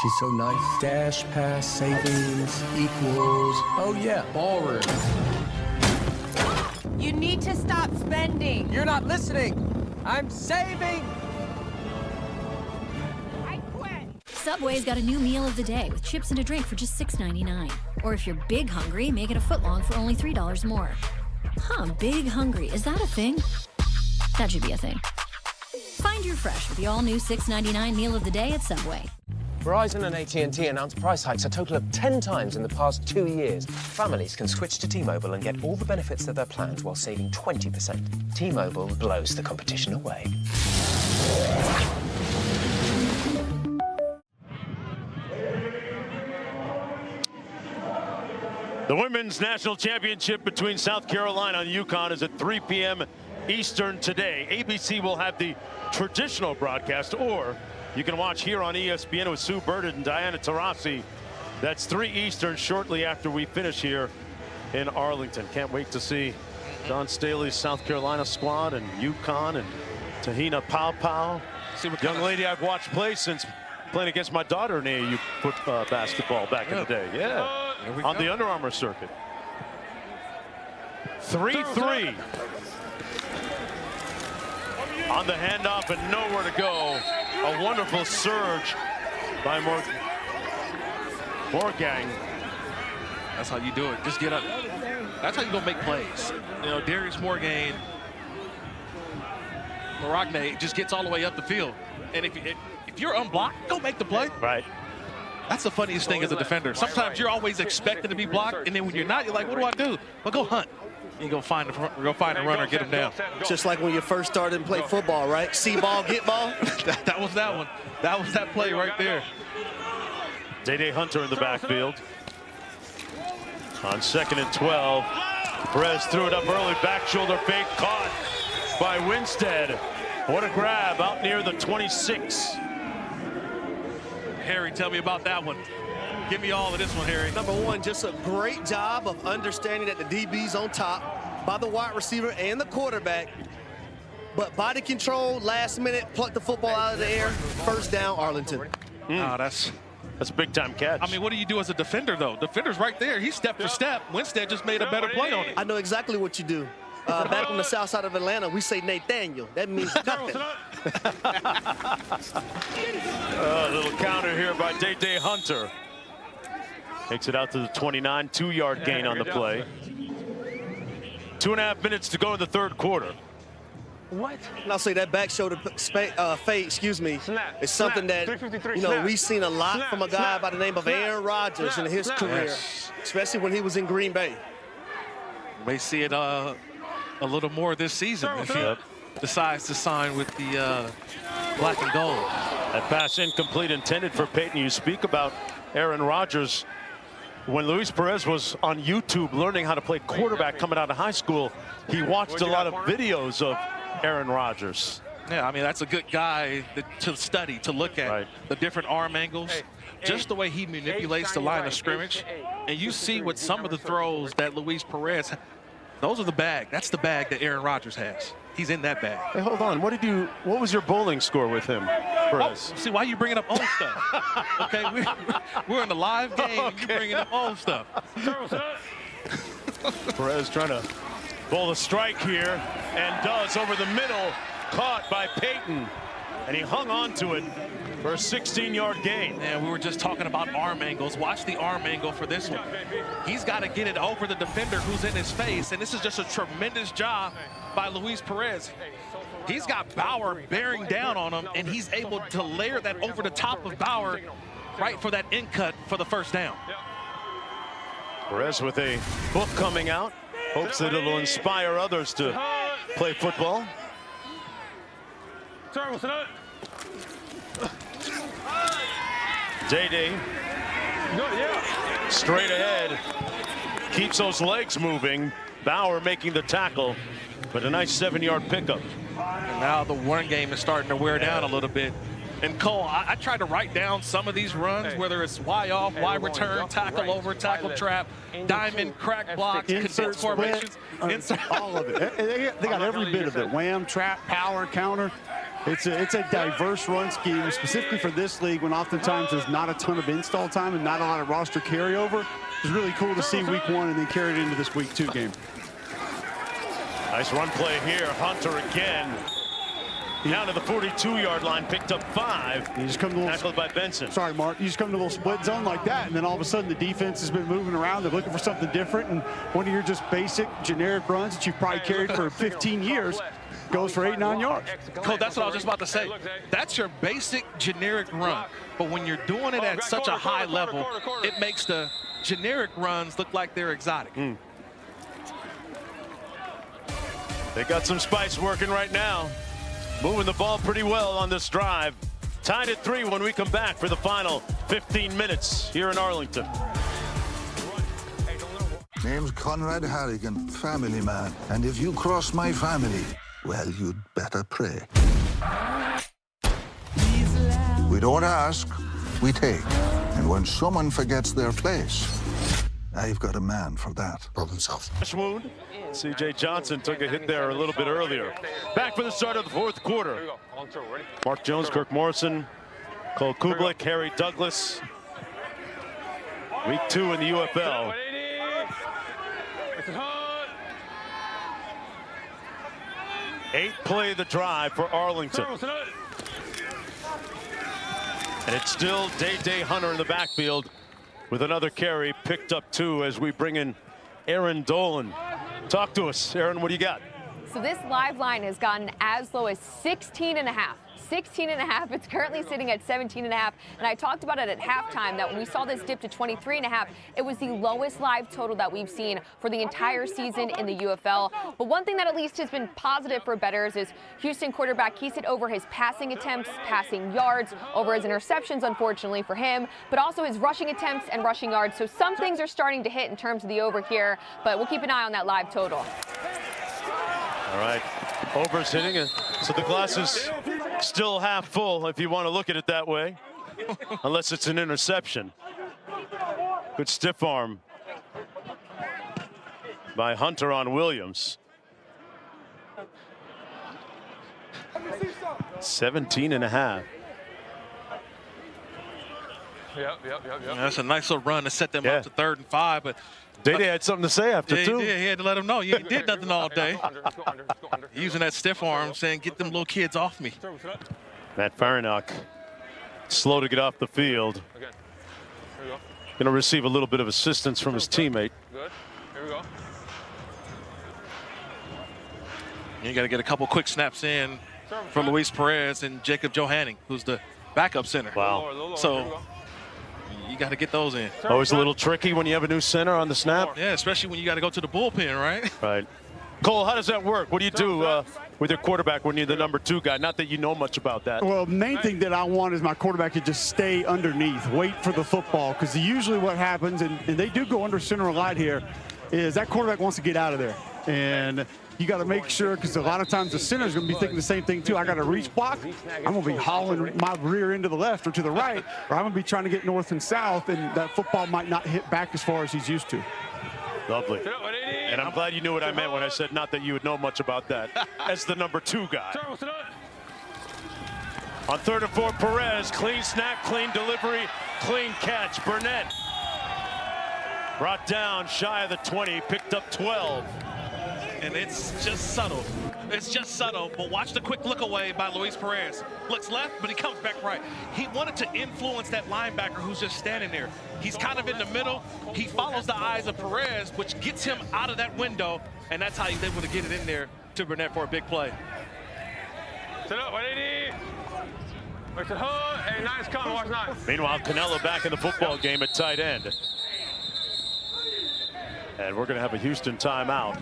She's so nice. Dash Pass savings equals... Oh, yeah, ballroom. You need to stop spending. You're not listening. I'm saving. Subway's got a new meal of the day with chips and a drink for just $6.99. Or if you're big hungry, make it a footlong for only $3 more. Huh, big hungry, is that a thing? That should be a thing. Find your fresh with the all-new $6.99 meal of the day at Subway. Verizon and AT&T announced price hikes a total of 10 times in the past 2 years. Families can switch to T-Mobile and get all the benefits of their plans while saving 20%. T-Mobile blows the competition away. The Women's National Championship between South Carolina and UConn is at 3 p.m. Eastern today. ABC will have the traditional broadcast, or you can watch here on ESPN with Sue Bird and Diana Taurasi. That's 3 Eastern shortly after we finish here in Arlington. Can't wait to see John Staley's South Carolina squad and UConn and Tahina Pau. Young lady I've watched play since playing against my daughter in AAU basketball back in the day. Yeah. On the Under Armour circuit. 3-3. On the handoff and nowhere to go. A wonderful surge by Morgang. That's how you do it. Just get up. That's how you go make plays. You know, Darius Morgan, Roughnecks just gets all the way up the field. And if you're unblocked, go make the play. Right. That's the funniest thing as a defender. Sometimes you're always expected to be blocked, and then when you're not, you're like, what do I do? Well, go hunt. You go find a runner, get him down. Just like when you first started and played football, right? See ball, get ball. that was that one. That was that play right there. Day Hunter in the backfield. On 2nd and 12. Perez threw it up early. Back shoulder fake caught by Winstead. What a grab out near the 26. Harry, tell me about that one. Give me all of this one, Harry. Number one, just a great job of understanding that the DB's on top by the wide receiver and the quarterback. But body control, last minute, pluck the football out of the air. First down, Arlington. Oh, that's a big-time catch. I mean, what do you do as a defender, though? Defender's right there. He's step for step. Winstead just made a better play on it. I know exactly what you do. Back on the south side of Atlanta, we say Nathaniel. That means nothing. A little counter here by Day Hunter. Takes it out to the 29, 2-yard gain on the play. 2.5 minutes to go in the third quarter. What? And I'll say that back shoulder fade, excuse me, is something that, you know, we've seen a lot from a guy by the name of Aaron Rodgers in his career, especially when he was in Green Bay. May see it a little more this season if he decides to sign with the black and gold. That pass incomplete, intended for Peyton. You speak about Aaron Rodgers. When Luis Perez was on YouTube learning how to play quarterback coming out of high school, he watched a lot of videos of Aaron Rodgers. Yeah, I mean, that's a good guy to study, to look at the different arm angles, just the way he manipulates the line of scrimmage. And you see with some of the throws that Luis Perez, those are the bag. That's the bag that Aaron Rodgers has. He's in that bag. Hey, hold on. What was your bowling score with him, Perez? Oh, see, why are you bringing up old stuff? Okay, we're in the live game. Okay. You're bringing up old stuff. Perez trying to bowl a strike here, and does over the middle, caught by Peyton, and he hung on to it for a 16-yard gain. And we were just talking about arm angles. Watch the arm angle for this one. He's got to get it over the defender who's in his face, and this is just a tremendous job by Luis Perez. He's got Bauer bearing down on him, and he's able to layer that over the top of Bauer right for that in cut for the first down. Perez with a book coming out. Hopes that it'll inspire others to play football. Day straight ahead, keeps those legs moving. Bauer making the tackle, but a nice 7-yard pickup. And now the run game is starting to wear down a little bit. And Cole, I tried to write down some of these runs, whether it's Y off, Y return, tackle over, tackle trap, diamond, crack blocks, condensed formations. All of it. They got every bit of it. Wham, trap, power, counter. It's a diverse run scheme, specifically for this league, when oftentimes there's not a ton of install time and not a lot of roster carryover. It's really cool to see week 1 and then carry it into this week 2 game. Nice run play here. Hunter again. Down to the 42-yard line, picked up 5. You just come to tackled by Benson. Sorry, Mark. You just come to a little split zone like that, and then all of a sudden the defense has been moving around. They're looking for something different, and one of your just basic, generic runs that you've probably carried for 15 years goes for 8-9 yards. Cole, that's what I was just about to say. That's your basic, generic run. But when you're doing it at such a high level, it makes the generic runs look like they're exotic. They got some spice working right now. Moving the ball pretty well on this drive. Tied at 3 when we come back for the final 15 minutes here in Arlington. Name's Conrad Harrigan, family man. And if you cross my family, well, you'd better pray. We don't ask, we take. And when someone forgets their place, I've got a man for that. Problem solved. Wound. C.J. Johnson took a hit there a little bit earlier. Back for the start of the fourth quarter. Mark Jones, Kirk Morrison, Cole Kublik, Harry Douglas. Week 2 in the UFL. Eighth play of the drive for Arlington. And it's still Day Hunter in the backfield with another carry, picked up 2 as we bring in Aaron Dolan. Talk to us, Aaron, what do you got? So this live line has gotten as low as 16.5. 16.5. It's currently sitting at 17.5. And I talked about it at halftime that when we saw this dip to 23.5, it was the lowest live total that we've seen for the entire season in the UFL. But one thing that at least has been positive for bettors is Houston quarterback Keesit over his passing attempts, passing yards, over his interceptions, unfortunately for him, but also his rushing attempts and rushing yards. So some things are starting to hit in terms of the over here, but we'll keep an eye on that live total. All right, over's hitting it. So the glass is still half full if you want to look at it that way, unless it's an interception. Good stiff arm by Hunter on Williams. 17.5. Yep. That's a nice little run to set them up to 3rd and 5, but Day had something to say after 2. Yeah, he had to let them know. You ain't did nothing all day. Using that stiff arm, saying, get them little kids off me. Matt Farinock slow to get off the field. going to receive a little bit of assistance from his teammate. Good. Here we go. You got to get a couple quick snaps in from Luis Perez and Jacob Johanning, who's the backup center. Wow. So you got to get those in. Always a little tricky when you have a new center on the snap. Yeah, especially when you got to go to the bullpen, right? Right. Cole, how does that work? What do you do with your quarterback when you're the number 2 guy? Not that you know much about that. Well, main thing that I want is my quarterback to just stay underneath, wait for the football, because usually what happens, and they do go under center a lot here, is that quarterback wants to get out of there. And you got to make sure, because a lot of times the center is going to be thinking the same thing too. I got to reach block. I'm going to be hauling my rear end to the left or to the right, or I'm going to be trying to get north and south, and that football might not hit back as far as he's used to. Lovely. And I'm glad you knew what I meant when I said not that you would know much about that as the number 2 guy. On 3rd and 4, Perez, clean snap, clean delivery, clean catch. Burnett brought down shy of the 20, picked up 12. And it's just subtle. It's just subtle, but watch the quick look away by Luis Perez. Looks left, but he comes back right. He wanted to influence that linebacker who's just standing there. He's kind of in the middle. He follows the eyes of Perez, which gets him out of that window, and that's how he's able to get it in there to Burnett for a big play. Sit up, 180. Wait, sit hood. Hey, nice coming, watch 9. Meanwhile, Canelo back in the football game at tight end. And we're going to have a Houston timeout.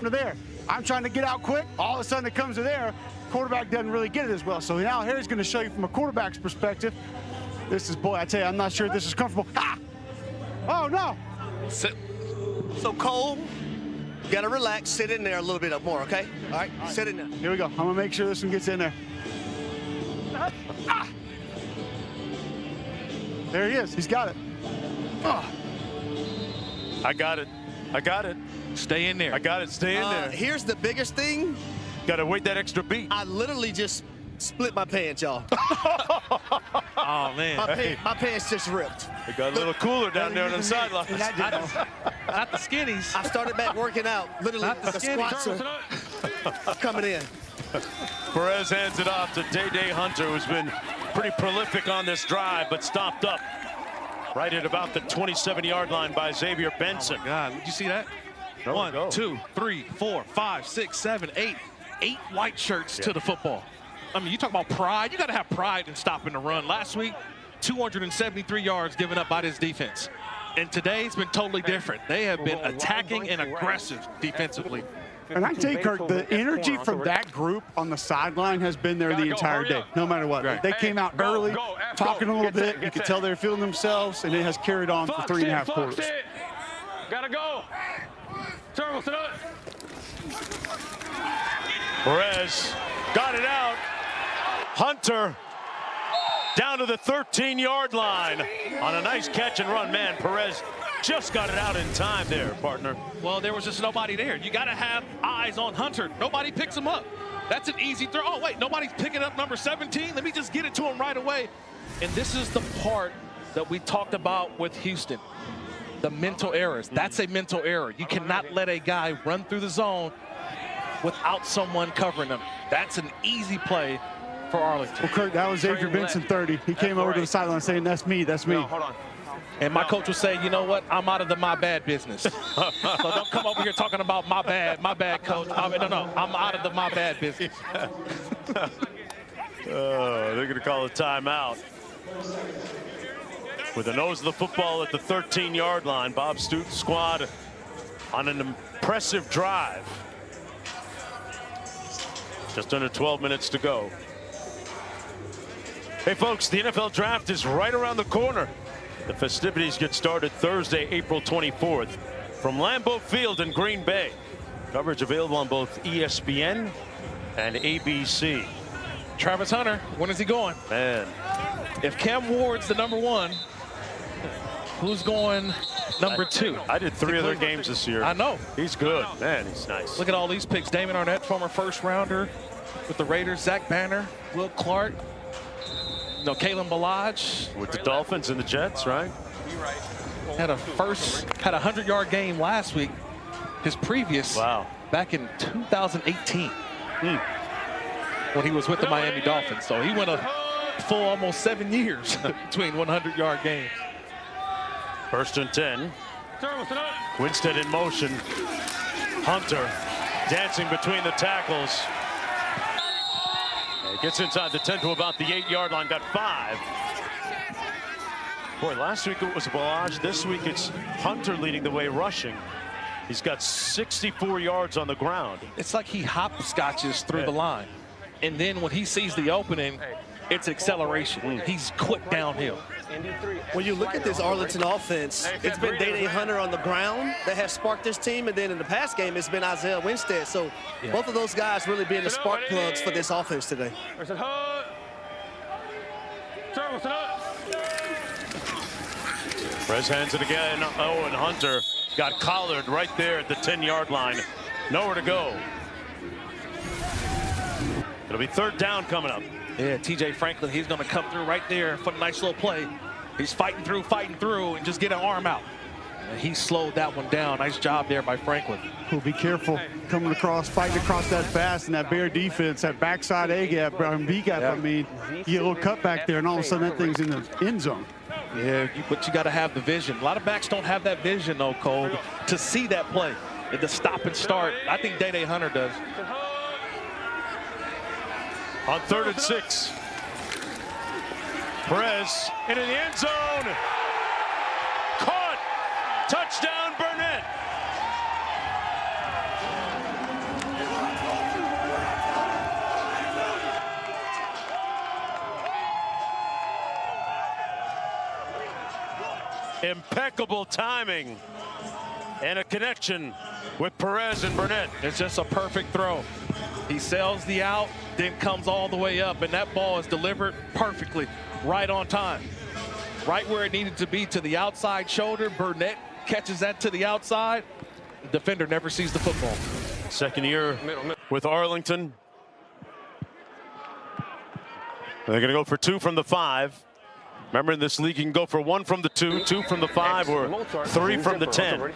There, I'm trying to get out quick. All of a sudden it comes to there. Quarterback doesn't really get it as well. So now Harry's going to show you from a quarterback's perspective. This is, boy, I tell you, I'm not sure this is comfortable. Ah! Oh, no. So Cole, you got to relax. Sit in there a little bit more, okay? All right, sit in there. Here we go. I'm going to make sure this one gets in there. Ah! There he is. He's got it. Oh. I got it. I got it. Stay in there. I got it. Stay in there. Here's the biggest thing. Got to wait that extra beat. I literally just split my pants, y'all. Oh, man. My pants just ripped. It got a little cooler down there on the sideline. Not the skinnies. I started back working out. Literally, Not the squats are coming in. Perez hands it off to Day Hunter, who's been pretty prolific on this drive, but stopped up right at about the 27-yard line by Xavier Benson. Oh, my God. Did you see that? 1, 2, 3, 4, 5, 6, 7, 8. 8 white shirts to the football. I mean, you talk about pride. You got to have pride in stopping the run. Last week, 273 yards given up by this defense. And today it's been totally different. They have been attacking and aggressive defensively. And I take Kirk, the energy from that group on the sideline has been there the entire day, no matter what. Right. They came out early, talking a little bit. You could tell they're feeling themselves, and it has carried on for 3.5 quarters. Gotta go. Turtle, sit up. Perez got it out. Hunter down to the 13-yard line on a nice catch and run. Man, Perez just got it out in time there, partner. Well, there was just nobody there. You got to have eyes on Hunter. Nobody picks him up. That's an easy throw. Oh, wait, nobody's picking up number 17. Let me just get it to him right away. And this is the part that we talked about with Houston. The mental errors. That's a mental error. You cannot let a guy run through the zone without someone covering him. That's an easy play for Arlington. Well, Kirk, that was Xavier Benson, 30. He came over to the sideline saying, that's me, that's me. No, hold on. And my coach will say, you know what? I'm out of the my bad business. So don't come over here talking about my bad, coach. No, I'm out of the my bad business. Oh, they're going to call a timeout. With the nose of the football at the 13-yard line, Bob Stoops' squad on an impressive drive. Just under 12 minutes to go. Hey, folks, the NFL Draft is right around the corner. The festivities get started Thursday, April 24th from Lambeau Field in Green Bay. Coverage available on both ESPN and ABC. Travis Hunter, when is he going? Man. If Cam Ward's the number 1, who's going number 2? I did 3 of their games this year. I know. He's good. Man, he's nice. Look at all these picks. Damon Arnett, former first-rounder with the Raiders. Zach Banner, Will Clark. No, Kalen Ballage. With the Dolphins and the Jets, right? Had a 100-yard game last week. His previous. Wow. Back in 2018. When he was with the Miami Dolphins. So he went a full almost 7 years between 100-yard games. 1st and 10. Winstead in motion. Hunter dancing between the tackles. He gets inside the 10 to about the 8-yard line. Got 5. Boy, last week it was Balaj. This week it's Hunter leading the way rushing. He's got 64 yards on the ground. It's like he hopscotches through the line. And then when he sees the opening, it's acceleration. He's quick downhill. When you look at this Arlington offense, it's been Day Hunter on the ground that has sparked this team, and then in the past game, it's been Isaiah Winstead. So both of those guys really being the spark plugs for this offense today. Perez hands it again. Oh, and Hunter got collared right there at the 10-yard line. Nowhere to go. It'll be 3rd down coming up. Yeah, TJ Franklin, he's going to come through right there for a nice little play. He's fighting through, and just get an arm out. And he slowed that one down. Nice job there by Franklin. Well, be careful coming across, fighting across that fast, and that Bear defense, that backside A gap, B gap. I mean, you get a little cut back there, and all of a sudden that thing's in the end zone. Yeah, but you got to have the vision. A lot of backs don't have that vision, though, Cole, to see that play and to stop and start. I think Day Hunter does. On 3rd and 6. Perez into the end zone. Caught. Touchdown, Burnett. Impeccable timing and a connection with Perez and Burnett. It's just a perfect throw. He sails the out, then comes all the way up, and that ball is delivered perfectly, right on time. Right where it needed to be, to the outside shoulder. Burnett catches that to the outside. The defender never sees the football. 2nd year with Arlington. They're going to go for 2 from the 5. Remember, in this league, you can go for 1 from the 2, 2 from the 5, or 3 from the 10.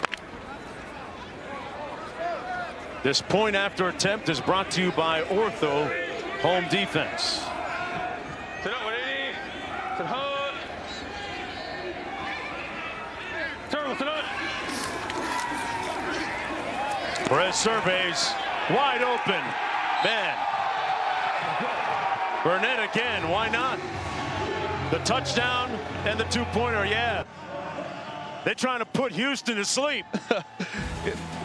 This point after attempt is brought to you by Ortho Home Defense. Perez surveys, wide open. Man. Burnett again, why not? The touchdown and the 2-pointer, yeah. They're trying to put Houston to sleep.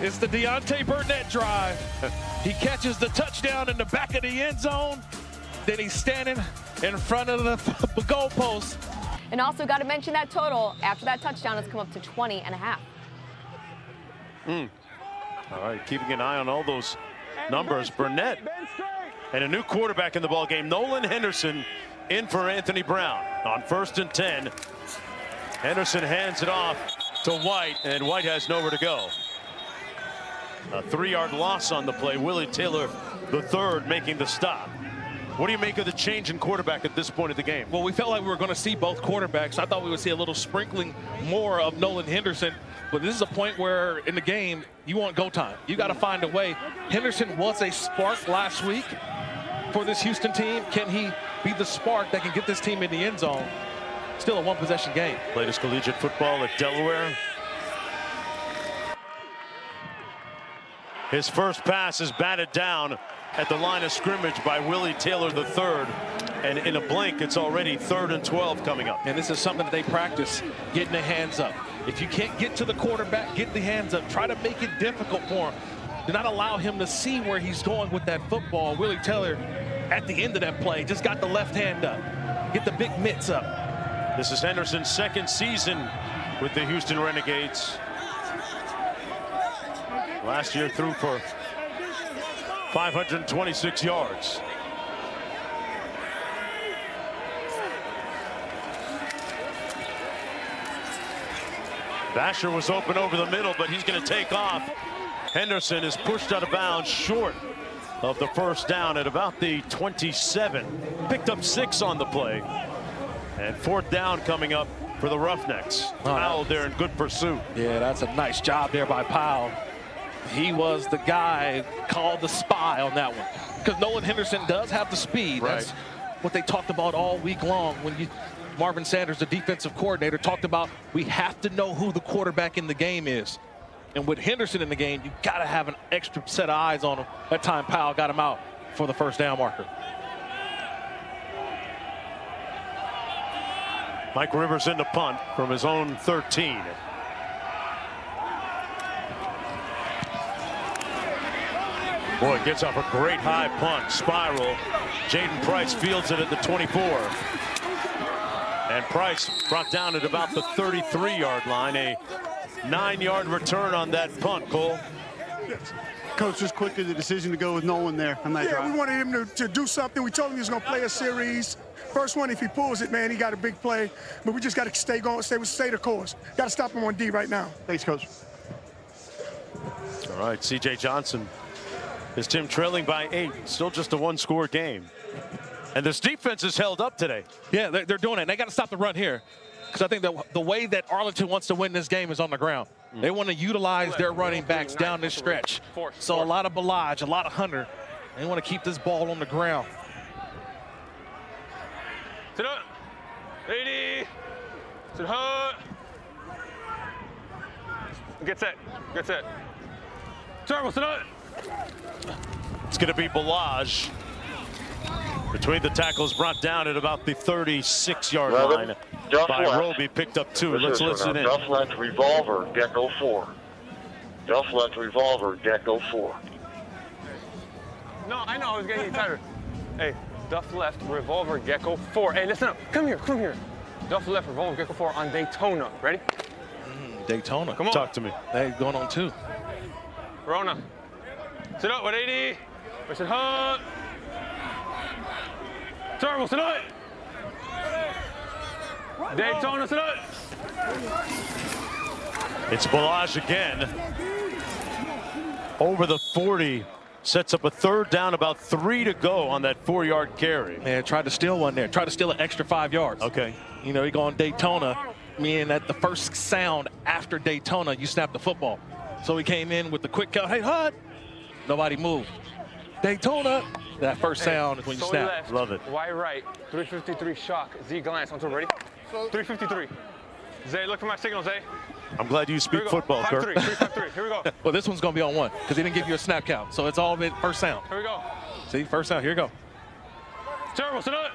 It's the Deontay Burnett drive. He catches the touchdown in the back of the end zone. Then he's standing in front of the goalpost. And also got to mention that total after that touchdown has come up to 20.5. All right, keeping an eye on all those numbers. Burnett and a new quarterback in the ball game. Nolan Henderson in for Anthony Brown on 1st and 10. Henderson hands it off to White, and White has nowhere to go. A 3-yard loss on the play. Willie Taylor III making the stop. What do you make of the change in quarterback at this point of the game? Well, we felt like we were going to see both quarterbacks. I thought we would see a little sprinkling more of Nolan Henderson, but this is a point where in the game you want go time. You got to find a way. Henderson was a spark last week for this Houston team. Can he be the spark that can get this team in the end zone? Still a 1-possession game. Played his collegiate football at Delaware. His first pass is batted down at the line of scrimmage by Willie Taylor III. And in a blink, it's already 3rd and 12 coming up. And this is something that they practice, getting the hands up. If you can't get to the quarterback, get the hands up. Try to make it difficult for him. Do not allow him to see where he's going with that football. Willie Taylor, at the end of that play, just got the left hand up. Get the big mitts up. This is Henderson's 2nd season with the Houston Renegades. Last year threw for 526 yards. Basher was open over the middle, but he's going to take off. Henderson is pushed out of bounds short of the 1st down at about the 27. Picked up 6 on the play. And 4th down coming up for the Roughnecks. Powell there in good pursuit. Yeah, that's a nice job there by Powell. He was the guy called the spy on that one. Because Nolan Henderson does have the speed. Right. what they talked about all week long when Marvin Sanders, the defensive coordinator, talked about we have to know who the quarterback in the game is. And with Henderson in the game, you got to have an extra set of eyes on him. That time Powell got him out for the first down marker. Mike Rivers in the punt from his own 13. Boy, gets off a great high punt, spiral. Jaden Price fields it at the 24. And Price brought down at about the 33-yard line. A 9-yard return on that punt, Cole. Coach, just quickly, the decision to go with Nolan there on that drive. We wanted him to do something. We told him he was going to play a series. First one, if he pulls it, man, he got a big play. But we just got to stay the course. Got to stop him on D right now. Thanks, Coach. All right, C.J. Johnson. His team trailing by 8. Still just a one-score game. And this defense is held up today. Yeah, they're doing it. And they got to stop the run here. Because I think that the way that Arlington wants to win this game is on the ground. They want to utilize their running backs down this stretch. So a lot of Balaj, a lot of Hunter. They want to keep this ball on the ground. Sit up. 80. Sit hut. Get set. Get set. Turbo, sit up. It's going to be Balaj. Between the tackles, brought down at about the 36-yard line by Roby, picked up 2. Let's listen in. Duff left, revolver, Gecko 4. Duff left, revolver, Gecko 4. No, I know, I was getting tired. Hey, Duff left, revolver, Gecko 4. Hey, listen up. Come here, come here. Duff left, revolver, Gecko 4 on Daytona. Ready? Daytona. Come on. Talk to me. Hey, going on 2. Rona. Sit up, 180. We said, huh? Turbo, sit up. Daytona, sit up. It's Balaj again. Over the 40. Sets up a 3rd down, about 3 to go on that 4-yard carry. Man, tried to steal one there. Tried to steal an extra 5 yards. Okay. You know, you go on Daytona, meaning that the first sound after Daytona, you snap the football. So he came in with the quick count. Hey, Hud. Nobody moved. Daytona. That first sound is when you snap. Left, love it. Y right, 353 shock. Z glance. On to ready? 353. Zay, look for my signal, Zay. I'm glad you speak football, Kirk. 353. Here we go. Well, this one's going to be on 1 because he didn't give you a snap count. So it's all been first sound. Here we go. See, first sound. Here we go. Turbo, sit up.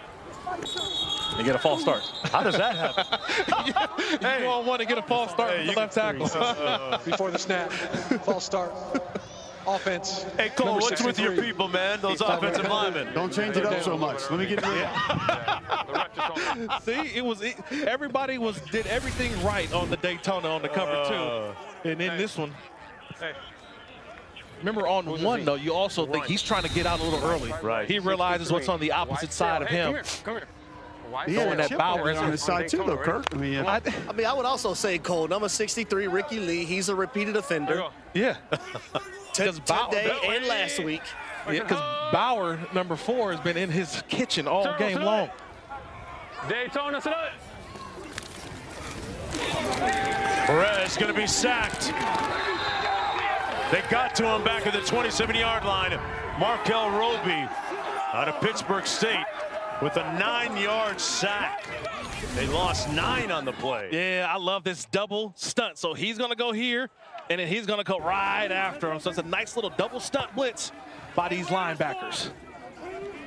You get a false start. How does that happen? You go on 1 and get a false start with the left tackle. Before the snap, false start. Offense. Hey, Cole, what's with your people, man? Those offensive linemen. Don't change it up so much. Let me get it. See, everybody did everything right on the Daytona on the cover 2. And then this one. Remember on 1, though, you also think he's trying to get out a little early. Right. He realizes what's on the opposite side of him. Come here. Yeah, that Bauer is on his side too, though, Kirk. I mean, I would also say, Cole, number 63, Ricky Lee, he's a repeated offender. Yeah. Today and last week. Yeah, because Bauer, number 4, has been in his kitchen all game long. Daytona, sit up. Perez going to be sacked. They got to him back at the 27-yard line. Markel Roby out of Pittsburgh State with a 9-yard sack. They lost 9 on the play. Yeah, I love this double stunt. So he's going to go here, and then he's going to go right after him. So it's a nice little double stunt blitz by these linebackers.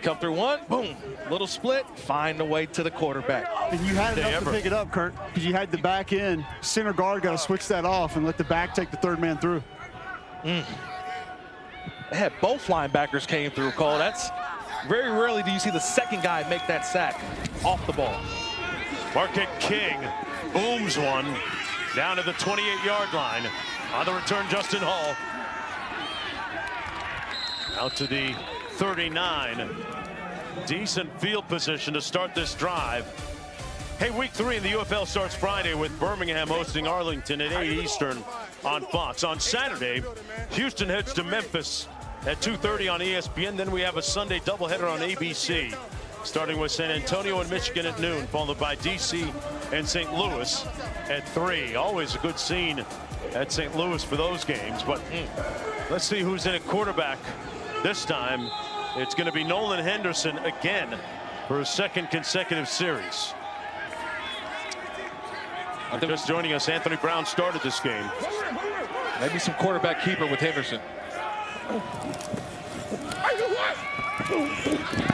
Come through 1, boom, little split, find the way to the quarterback. And you had enough to pick it up, Kirk, because you had the back end. Center guard got to switch that off and let the back take the 3rd man through. They had both linebackers came through, Cole. That's very rarely do you see the second guy make that sack off the ball. Marquette King booms one down to the 28-yard line. On the return, Justin Hall. Out to the 39. Decent field position to start this drive. Hey, week 3 in the UFL starts Friday with Birmingham hosting Arlington at 8 Eastern on Fox. On Saturday, Houston heads to Memphis at 2:30 on ESPN. Then we have a Sunday doubleheader on ABC, starting with San Antonio and Michigan at noon, followed by DC and St. Louis at 3. Always a good scene at St. Louis for those games. But let's see who's in at quarterback this time. It's going to be Nolan Henderson again. for his second consecutive series. Just joining us, Anthony Brown started this game. Maybe some quarterback keeper with Henderson.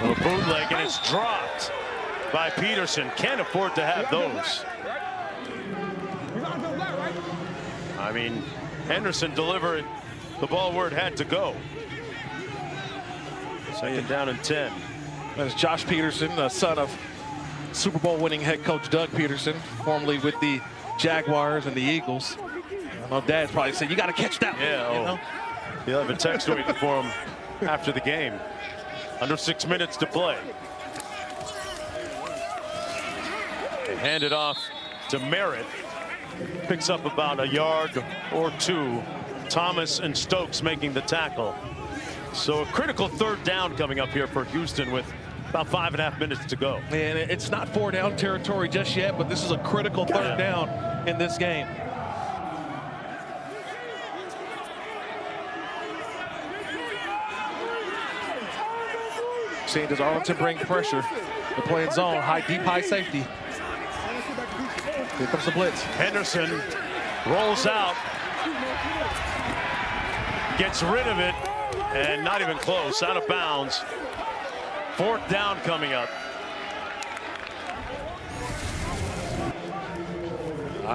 Little bootleg, and it's dropped by Peterson. Can't afford to have those. I mean, Henderson delivered the ball where it had to go. Second down and 10. That's Josh Peterson, the son of Super Bowl winning head coach Doug Peterson, formerly with the Jaguars and the Eagles. I know Dad's probably said, you got to catch that one. Yeah, you know? He'll have a text waiting for him after the game. Under 6 minutes to play. They hand it off to Merritt. Picks up about a yard or two. Thomas and Stokes making the tackle. So a critical third down coming up here for Houston with about 5.5 minutes to go. And it's not 4-down territory just yet, but this is a critical third down in this game. Seeing does Arlington bring pressure? They're playing zone, deep, high safety. Here comes the blitz. Henderson rolls out, gets rid of it, and not even close, out of bounds. Fourth down coming up.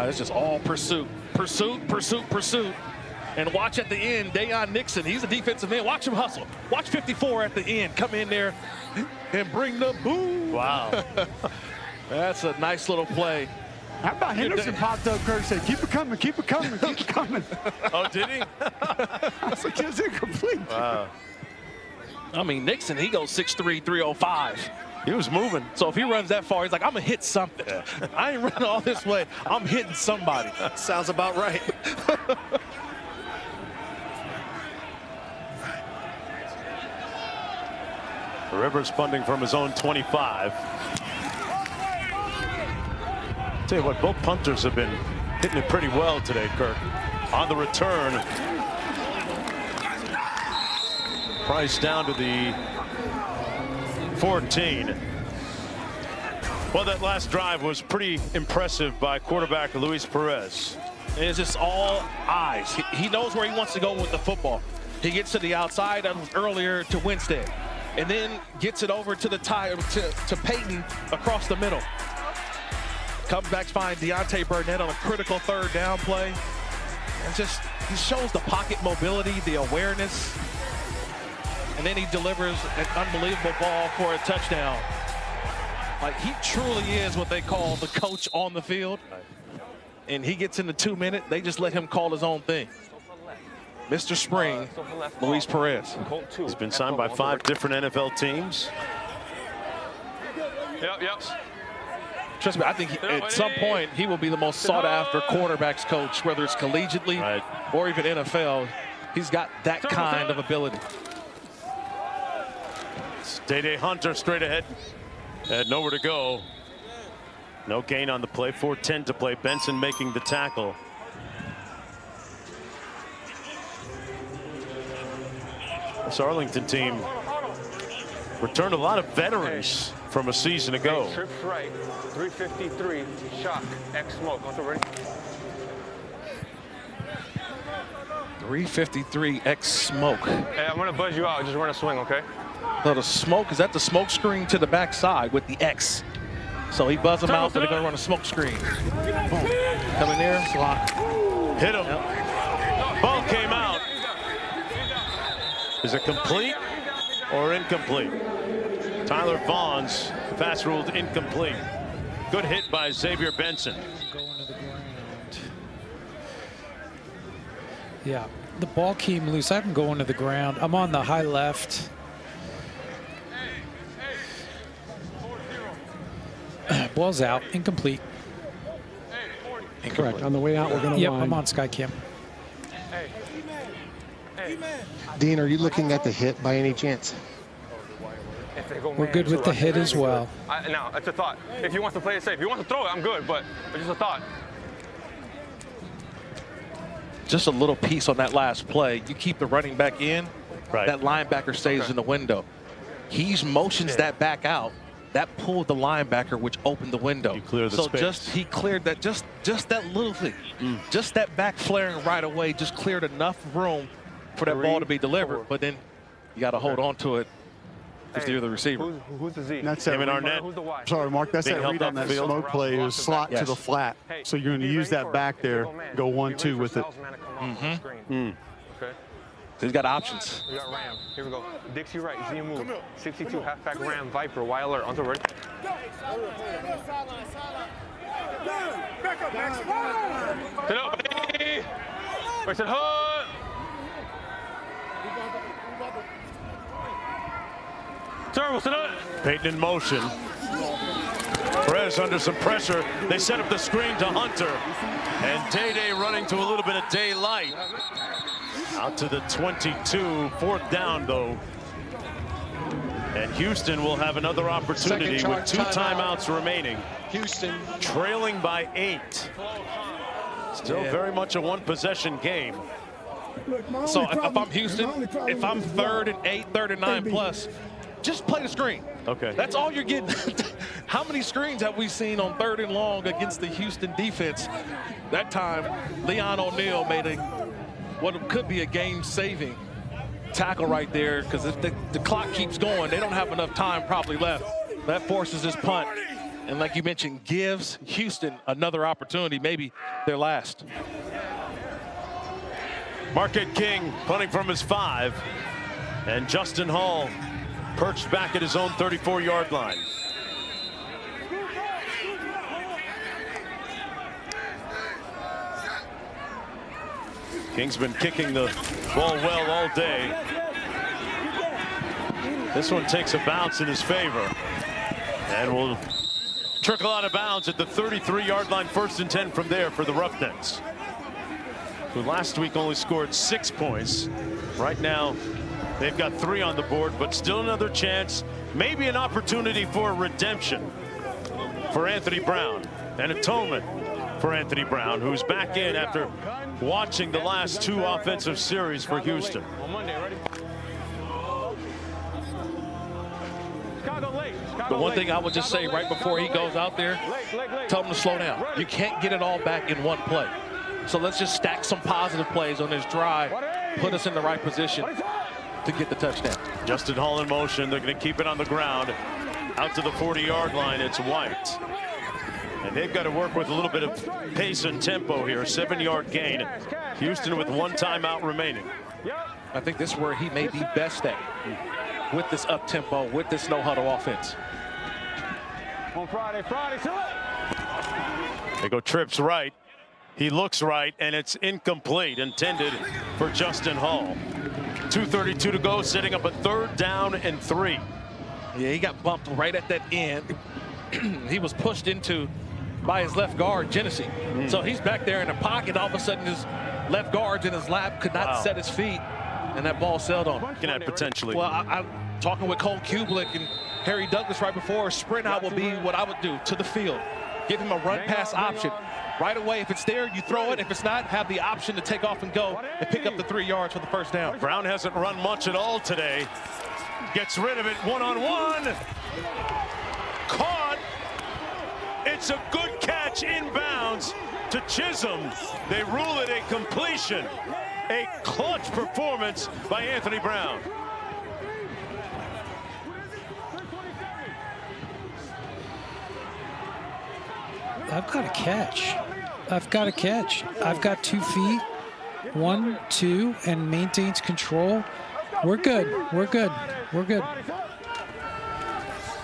It's just all pursuit. Pursuit. And watch at the end, Deion Nixon, he's a defensive end. Watch him hustle. Watch 54 at the end. Come in there and bring the boom. Wow. That's a nice little play. How about Henderson popped up, Kirk said, keep it coming, keep it coming, keep it coming. Oh, did he? I was like, it's incomplete. Wow. I mean, Nixon, he goes 6'3", 305. He was moving. So if he runs that far, he's like, I'm going to hit something. I ain't running all this way. I'm hitting somebody. Sounds about right. Rivers punting from his own 25. Tell you what, both punters have been hitting it pretty well today, Kirk. On the return. Price down to the 14. Well, that last drive was pretty impressive by quarterback Luis Perez. It's just all eyes. He knows where he wants to go with the football. He gets to the outside earlier to Winstead, and then gets it over to the to Peyton across the middle. Comes back to find Deontay Burnett on a critical third down play. And just, he shows the pocket mobility, the awareness. And then he delivers an unbelievable ball for a touchdown. Like, he truly is what they call the coach on the field. And he gets in the 2 minute, they just let him call his own thing. Mr. Spring, Luis Perez. He's been signed by 5 different NFL teams. Yep. Trust me, I think at some point he will be the most sought-after quarterbacks coach, whether it's collegiately or even NFL. He's got that kind of ability. Day Hunter straight ahead. Had nowhere to go. No gain on the play. 4:10 to play. Benson making the tackle. This Arlington team returned a lot of veterans from a season ago. Trips right, 353, shock, X smoke. Also ready? 353 X smoke. Hey, I'm gonna buzz you out. Just run a swing, okay? So the smoke, is that the smoke screen to the backside with the X? So he buzzed them out, so they're gonna run a smoke screen. Boom. Coming there, slot. Hit him. Ball came out. Is it complete or incomplete? Tyler Vaughn's pass ruled incomplete. Good hit by Xavier Benson. Yeah, the ball came loose. I haven't going to the ground. I'm on the high left. Ball's out, incomplete. Correct. On the way out, we're going to Yep, line. I'm on Skycam. Dean, are you looking at the hit by any chance? We're good with the hit as well. Now, it's a thought. If he wants to play it safe, if he wants to throw it, I'm good, but it's just a thought. Just a little piece on that last play. You keep the running back in, that linebacker stays in the window. He motions that back out. that pulled the linebacker, which opened the window. You clear the space. He cleared that, just that little thing. Just that back flaring right away just cleared enough room for that ball to be delivered. But then you got to hold on to it if you're the receiver. Who's the Z? That's it. Arnett. Sorry, Mark. That's Being that read on that upfield. smoke play. It was slot to the flat. So you're going to use that back there, go 1-2 with it. Okay. He's got options. We got Ram. Here we go. Dixie right. Z move. 62 halfback Ram Viper. Y alert. Onto ready. Sit up, baby. Where's it? Hood. Turbo, sit up. Peyton in motion. Perez under some pressure. They set up the screen to Hunter. And Day-Day running to a little bit of daylight. Out to the 22, fourth down though. And Houston will have another opportunity with 2 timeouts remaining. Houston trailing by 8. Still very much a one-possession game. So if I'm Houston, if I'm 3rd and 8, 3rd and 9 plus, just play the screen. Okay. That's all you're getting. How many screens have we seen on 3rd and long against the Houston defense? That time, Leon O'Neal made what could be a game-saving tackle right there, because if the clock keeps going, they don't have enough time probably left. That forces this punt. And like you mentioned, gives Houston another opportunity, maybe their last. Marquette King punting from his 5. And Justin Hall perched back at his own 34-yard line. King's been kicking the ball well all day. This one takes a bounce in his favor and will trickle out of bounds at the 33-yard line. 1st and 10 from there for the Roughnecks, who last week only scored 6 points. Right now they've got 3 on the board, but still another chance, maybe an opportunity for redemption for Anthony Brown, an atonement for Anthony Brown, who's back in after watching the last 2 offensive series for Houston. The one thing I would just say right before he goes out there, tell him to slow down. You can't get it all back in one play. So let's just stack some positive plays on this drive, put us in the right position to get the touchdown. Justin Hall in motion. They're going to keep it on the ground. Out to the 40-yard line, it's White. And they've got to work with a little bit of pace and tempo here. 7-yard gain. Houston with 1 timeout remaining. I think this is where he may be best at, with this up-tempo, with this no-huddle offense. On Friday, They go trips right. He looks right, and it's incomplete, intended for Justin Hall. 2:32 to go, setting up a 3rd down and 3. Yeah, he got bumped right at that end. He was pushed into by his left guard, Genesee. So he's back there in the pocket. All of a sudden, his left guard's in his lap, could not set his feet, and that ball sailed on. Looking at potentially. Well, I'm talking with Cole Kublik and Harry Douglas right before. A sprint out would be what I would do to the field. Give him a run-pass option. Right away, if it's there, you throw it. If it's not, have the option to take off and go and pick up the 3 yards for the 1st down. Brown hasn't run much at all today. Gets rid of it one-on-one. Caught. It's a good catch inbounds to Chisholm. They rule it a completion. A clutch performance by Anthony Brown. I've got a catch. I've got a catch. I've got 2 feet. 1, 2, and maintains control. We're good. We're good. We're good.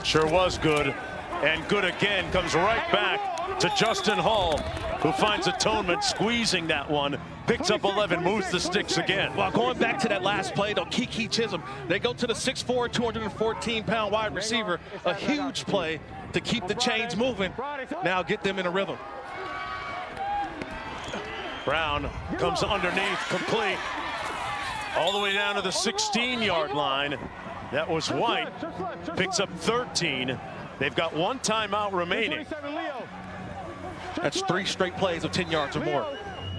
Sure was good. And good again. Comes right back to Justin Hall, who finds atonement, squeezing that one. Picks up 11, moves the sticks again. Well, going back to that last play, though, Kiki Chisholm, they go to the 6'4", 214-pound wide receiver. A huge play to keep the chains moving. Now get them in a rhythm. Brown comes underneath, complete. All the way down to the 16-yard line. That was White. Picks up 13. They've got 1 timeout remaining. That's 3 straight plays of 10 yards or more.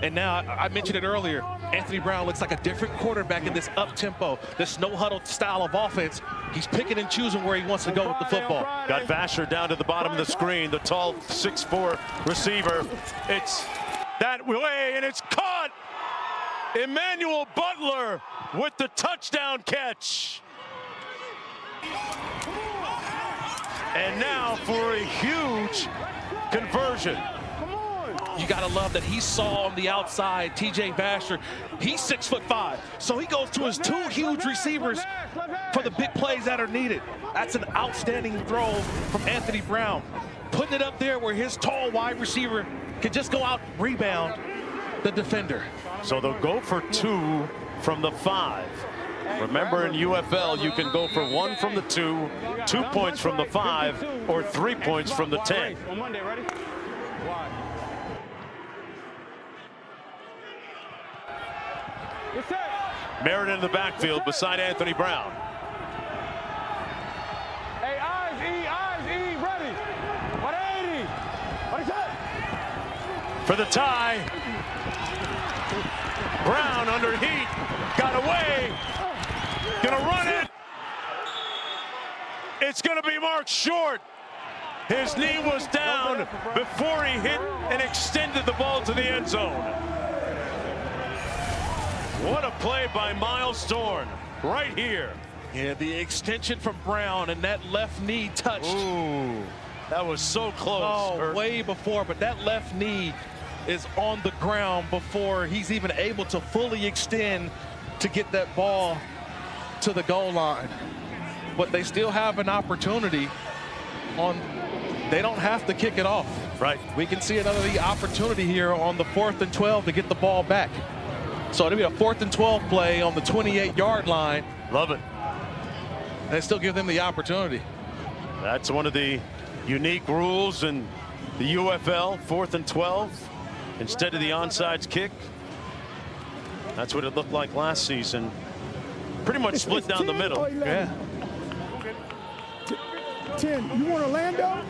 And now, I mentioned it earlier, Anthony Brown looks like a different quarterback in this up-tempo, this no-huddle style of offense. He's picking and choosing where he wants to go with the football. Got Vasher down to the bottom of the screen, the tall 6'4" receiver. It's that way, and it's caught. Emmanuel Butler with the touchdown catch. And now for a huge conversion. You got to love that he saw on the outside TJ Vasher. He's 6'5", so he goes to his two huge receivers for the big plays that are needed. That's an outstanding throw from Anthony Brown, putting it up there where his tall wide receiver can just go out and rebound the defender. So they'll go for 2 from the 5. Remember, in UFL, you can go for 1 from the 2, 2 points from the 5, or 3 points from the 10. On Monday, ready? Merritt in the backfield beside Anthony Brown. Hey, eyes, E, ready. 180. What is that? For the tie. Brown under heat. Got away. Gonna run it. It's gonna be marked short. His knee was down before he hit and extended the ball to the end zone. What a play by Miles Thorne right here. Yeah, the extension from Brown and that left knee touched. Ooh, that was so close. Oh, way before, but that left knee is on the ground before he's even able to fully extend to get that ball to the goal line. But they still have an opportunity on, they don't have to kick it off. Right. We can see another opportunity here on the 4th and 12 to get the ball back. So it'll be a 4th and 12 play on the 28-yard line. Love it. They still give them the opportunity. That's one of the unique rules in the UFL, 4th and 12, instead of the onside kick. That's what it looked like last season. Pretty much split down the middle. Yeah. 10, you want Orlando?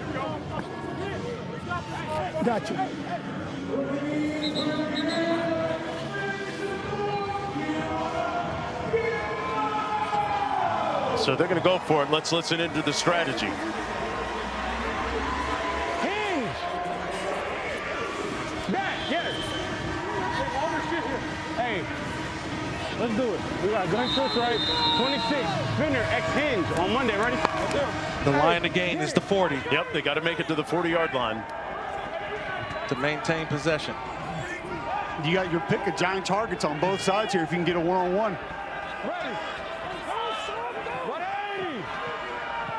Gotcha. So they're going to go for it. Let's listen into the strategy. Back, get it. Hey, let's do it. We got gun switch right, 26, spinner, X hinge on Monday, ready? The line to gain is the 40. Yep, they got to make it to the 40-yard line to maintain possession. You got your pick of giant targets on both sides here if you can get a one-on-one. Ready.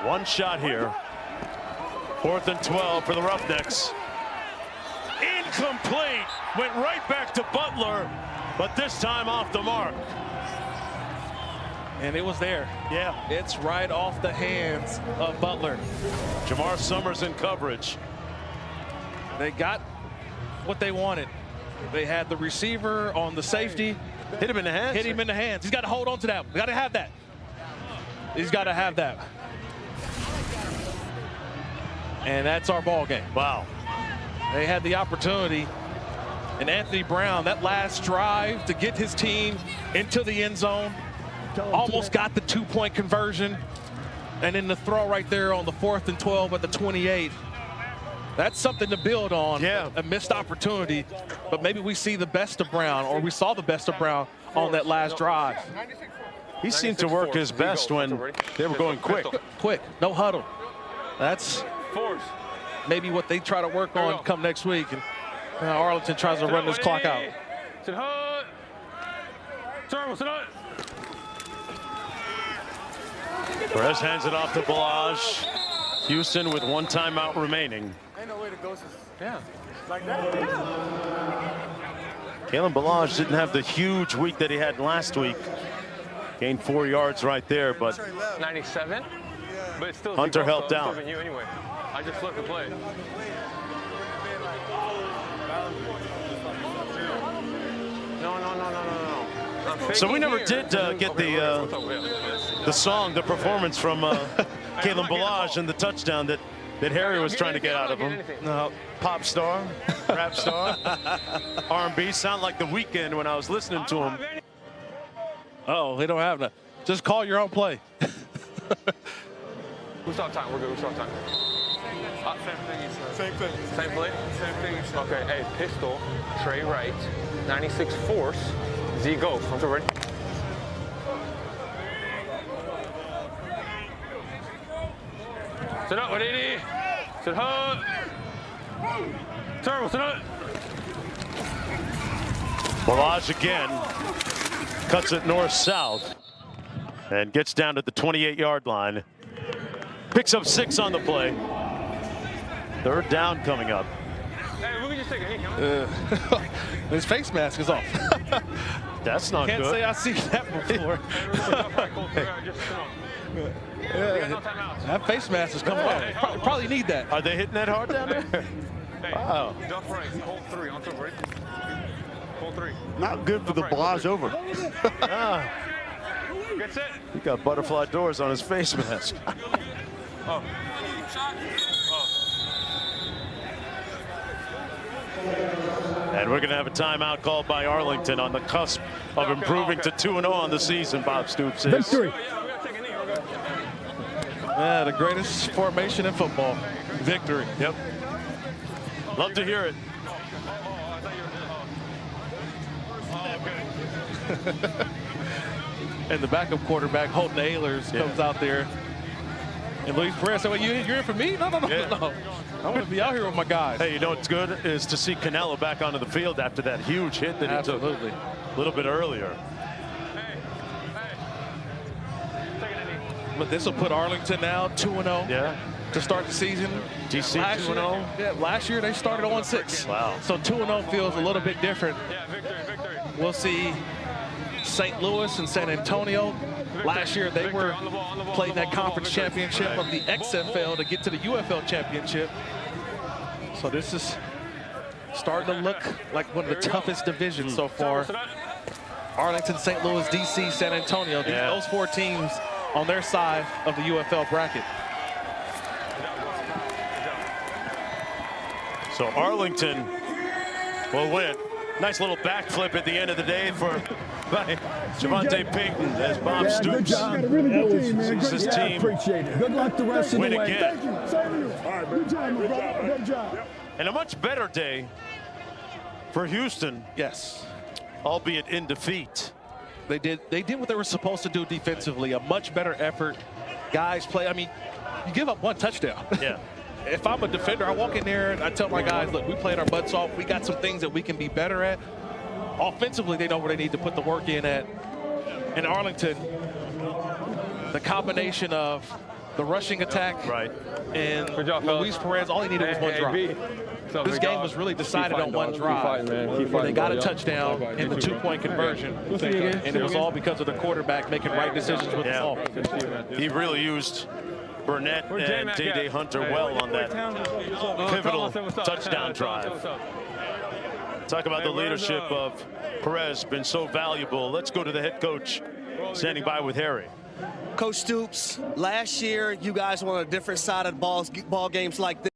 One shot here. 4th and 12 for the Roughnecks. Incomplete. Went right back to Butler, but this time off the mark. And it was there. Yeah. It's right off the hands of Butler. Jamar Summers in coverage. They got what they wanted. They had the receiver on the safety. Hit him in the hands. Hit him in the hands. He's got to hold on to that. He's got to have that. He's got to have that. And that's our ball game. Wow. They had the opportunity. And Anthony Brown, that last drive to get his team into the end zone, almost got the 2-point conversion. And then the throw right there on the 4th and 12 at the 28. That's something to build on. Yeah. A missed opportunity. But maybe we see the best of Brown, or we saw the best of Brown on that last drive. He seemed to work his best when they were going quick. Quick, no huddle. That's maybe what they try to work on come next week. And Arlington tries to run this clock out. Perez hands it off to Balaj. Houston with 1 timeout remaining. Ain't no way to go. Yeah. Like that. Kalen Balaj didn't have the huge week that he had last week. Gained 4 yards right there, but 97. But it's still Hunter helped so out. You anyway. I just flipped the play. No. So we never did get the song, the performance from Kalen Balaj and the touchdown that that Harry was trying to get out of him. No, pop star, rap star, R&B. Sound like The Weeknd when I was listening to him. Oh, they don't have that. Just call your own play. We stop time. We're good. We stop time. Same thing. Same play? Same thing. Okay, hey, pistol, Trey right, 96 force, Z go. I'm so ready. Sit up, 180. Sit up. Turn, sit up. Balazs again cuts it north-south and gets down to the 28-yard line. Picks up 6 on the play. Third down coming up. Hey, we can just take a hit. His face mask is off. That's not Can't good. say I've seen that before. That face mask is coming off. Probably need that. Are they hitting that hard down there? Wow. Duck right, hold 3, on top, ready? Hold 3. Not good for the Balazs over. Get set. He got butterfly doors on his face mask. Oh. And we're going to have a timeout called by Arlington on the cusp of improving to 2-0 on the season, Bob Stoops says. Victory. Yeah, the greatest formation in football. Victory. Yep. Love to hear it. And the backup quarterback, Holton Ahlers, comes out there. And Luis Perez said, well, you're in for me? No. I want to be out here with my guys. Hey, you know what's good is to see Canelo back onto the field after that huge hit that he took a little bit earlier. But this will put Arlington now 2-0. Yeah. To start the season. DC 2-0. Yeah, last year they started 0-6. Wow. So 2-0 feels a little bit different. We'll see St. Louis and San Antonio. Last year they were playing that conference championship of the XFL to get to the UFL championship. So this is starting to look like one of the toughest divisions so far. Arlington, St. Louis, DC, San Antonio. Those 4 teams on their side of the UFL bracket. So Arlington will win. Nice little backflip at the end of the day by Javante Payton as Bob Stoops sees his team Good luck the rest of win the way. again. Good job, my brother. Good job. And a much better day for Houston. Yes. Albeit in defeat. They did what they were supposed to do defensively. A much better effort. Guys play. I mean, you give up 1 touchdown. Yeah. If I'm a defender, I walk in there and I tell my guys, look, we played our butts off. We got some things that we can be better at. Offensively, they know where they need to put the work in at. In Arlington, the combination of the rushing attack and Luis Perez, all he needed was 1 drive. This game was really decided on 1 drive. They got a touchdown and the 2-point conversion. And it was all because of the quarterback making right decisions with the ball. He really used Burnett and Day Hunter well on that pivotal touchdown drive. Talk about the leadership of Perez, been so valuable. Let's go to the head coach standing by with Harry. Coach Stoops, last year you guys were on a different side of ball games like this.